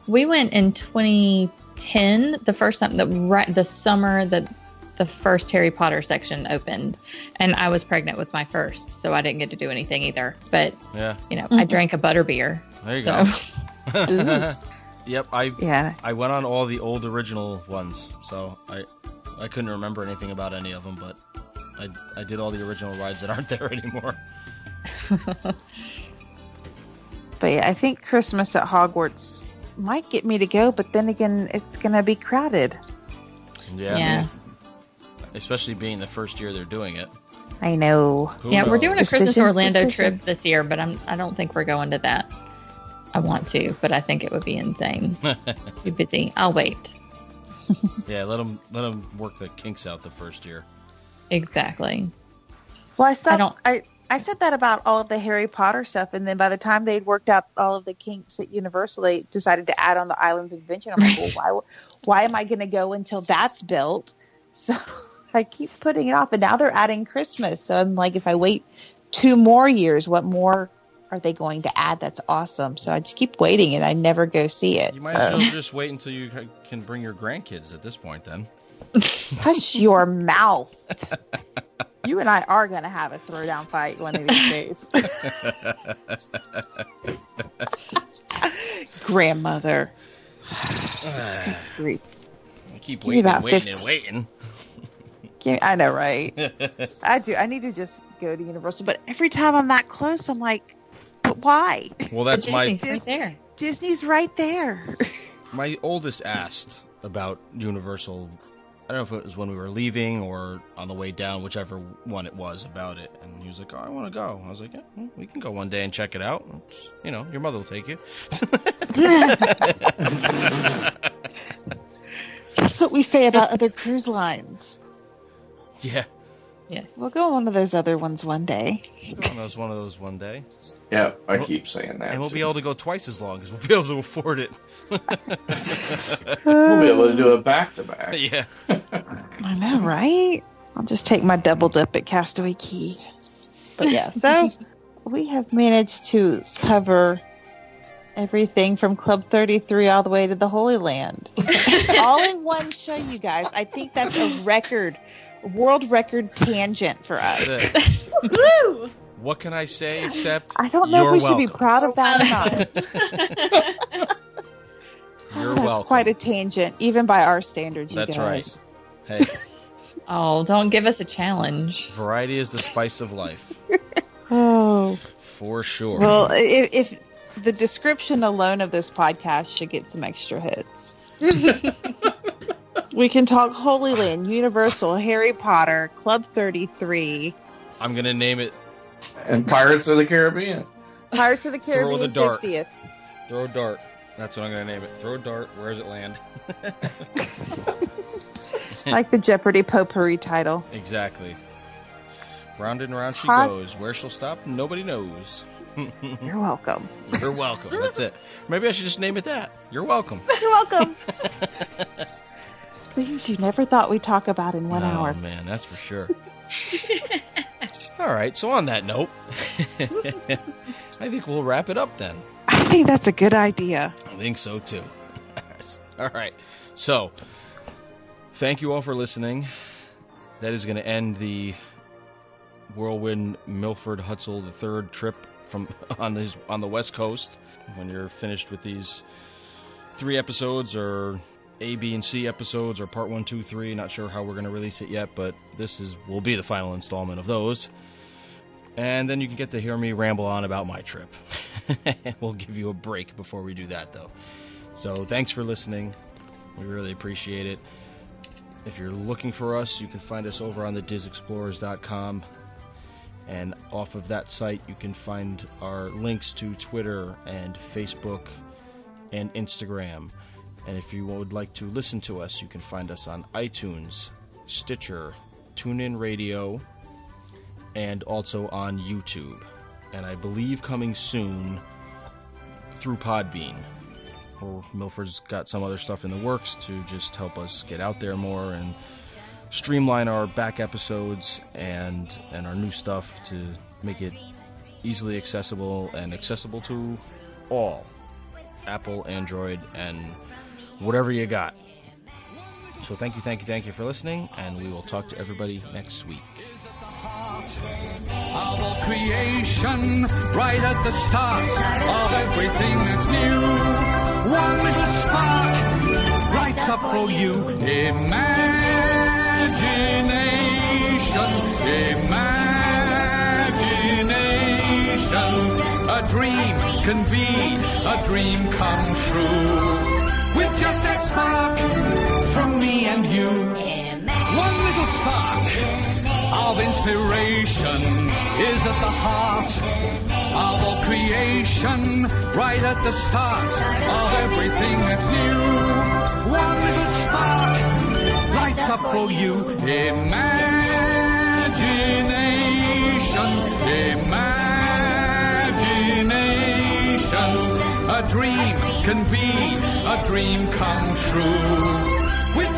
We went in 2010, the first time, the summer that the first Harry Potter section opened, and I was pregnant with my first, so I didn't get to do anything either. But Yeah, I drank a butterbeer. there you So go. Yep, yeah, I went on all the old original ones, so I couldn't remember anything about any of them, but I did all the original rides that aren't there anymore. but yeah, I think Christmas at Hogwarts might get me to go, but then again, it's gonna be crowded. yeah. Especially being the first year they're doing it. I know. Who Yeah, we're doing a knows? Christmas Decisions, Orlando trip decisions. this year, but I don't think we're going to that. I want to, but I think it would be insane. Too busy. I'll wait. Yeah, let them work the kinks out the first year. Exactly. Well, don't- I said that about all of the Harry Potter stuff, and then by the time they'd worked out all of the kinks at Universal, they decided to add on the Islands of Adventure. I'm like, well, why am I going to go until that's built? So I keep putting it off, and now they're adding Christmas. So I'm like, if I wait 2 more years, what more are they going to add? That's awesome. So I just keep waiting, and I never go see it. You might So as well just wait until you can bring your grandkids at this point, then. hush your mouth. You and I are going to have a throwdown fight one of these days. Grandmother. Good grief. I keep Give me waiting about and waiting 15. and waiting. I know, right? I do. I need to just go to Universal, but every time I'm that close, I'm like, but why? Well, that's Disney's my right there. Disney's right there. my oldest asked about Universal. I don't know if it was when we were leaving or on the way down, whichever one it was about it. And he was like, "Oh, I want to go." I was like, "Yeah, well, we can go one day and check it out. It's, your mother will take you." That's what we say about other cruise lines. Yeah, Yes. We'll go on one of those other ones one day. that was one of those one day, Yeah, I keep saying that. and we'll too. be able to go twice as long because we'll be able to afford it. We'll be able to do it back to back. Yeah. I know, right? I'll just take my double dip at Castaway Cay. But yeah, so we have managed to cover everything from Club 33 all the way to the Holy Land. All in one show, you guys. I think that's a world record tangent for us. That's it. Woo! What can I say except I don't know you're if we should be welcome. proud of that or not. You're That's welcome. quite a tangent, even by our standards, you That's guys. Hey, Oh, don't give us a challenge. variety is the spice of life, Oh. for sure. Well, if the description alone of this podcast should get some extra hits. We can talk Holy Land, Universal, Harry Potter, Club 33, I'm gonna name it. And Pirates of the Caribbean. Pirates of the Throw Caribbean the dart. 50th. Throw a dart. That's what I'm gonna name it. Throw a dart. Where does it land? Like the Jeopardy potpourri title. Exactly. Round and round she Hot- goes. Where she'll stop, nobody knows. You're welcome. You're welcome. That's it. Maybe I should just name it that. You're welcome. You're welcome. Things you never thought we'd talk about in 1 hour. Oh man, that's for sure. All right. So on that note, I think we'll wrap it up then. I think that's a good idea. I think so too. All right. So, thank you all for listening. That is going to end the Whirlwind Milford Hutzel III trip from on the West Coast. When you're finished with these 3 episodes or A, B, and C episodes, or part 1, 2, 3. Not sure how we're going to release it yet, but will be the final installment of those. And then you can get to hear me ramble on about my trip. We'll give you a break before we do that, though. So thanks for listening. We really appreciate it. If you're looking for us, you can find us over on the DizExplorers.com. And off of that site, you can find our links to Twitter and Facebook and Instagram. And if you would like to listen to us, you can find us on iTunes, Stitcher, TuneIn Radio, and also on YouTube. And I believe coming soon through Podbean. Or Milford's got some other stuff in the works to just help us get out there more and streamline our back episodes and our new stuff to make it easily accessible and accessible to all. Apple, Android, and whatever you got. So thank you for listening, and we will talk to everybody next week. Of all creation, right at the start of everything that's new, one little spark lights up for you. Imagination. A dream can be a dream come true. With just that spark from me and you. One little spark of inspiration is at the heart of all creation, right at the start of everything that's new. One little spark lights up for you. Imagination. A dream can be a dream come true. With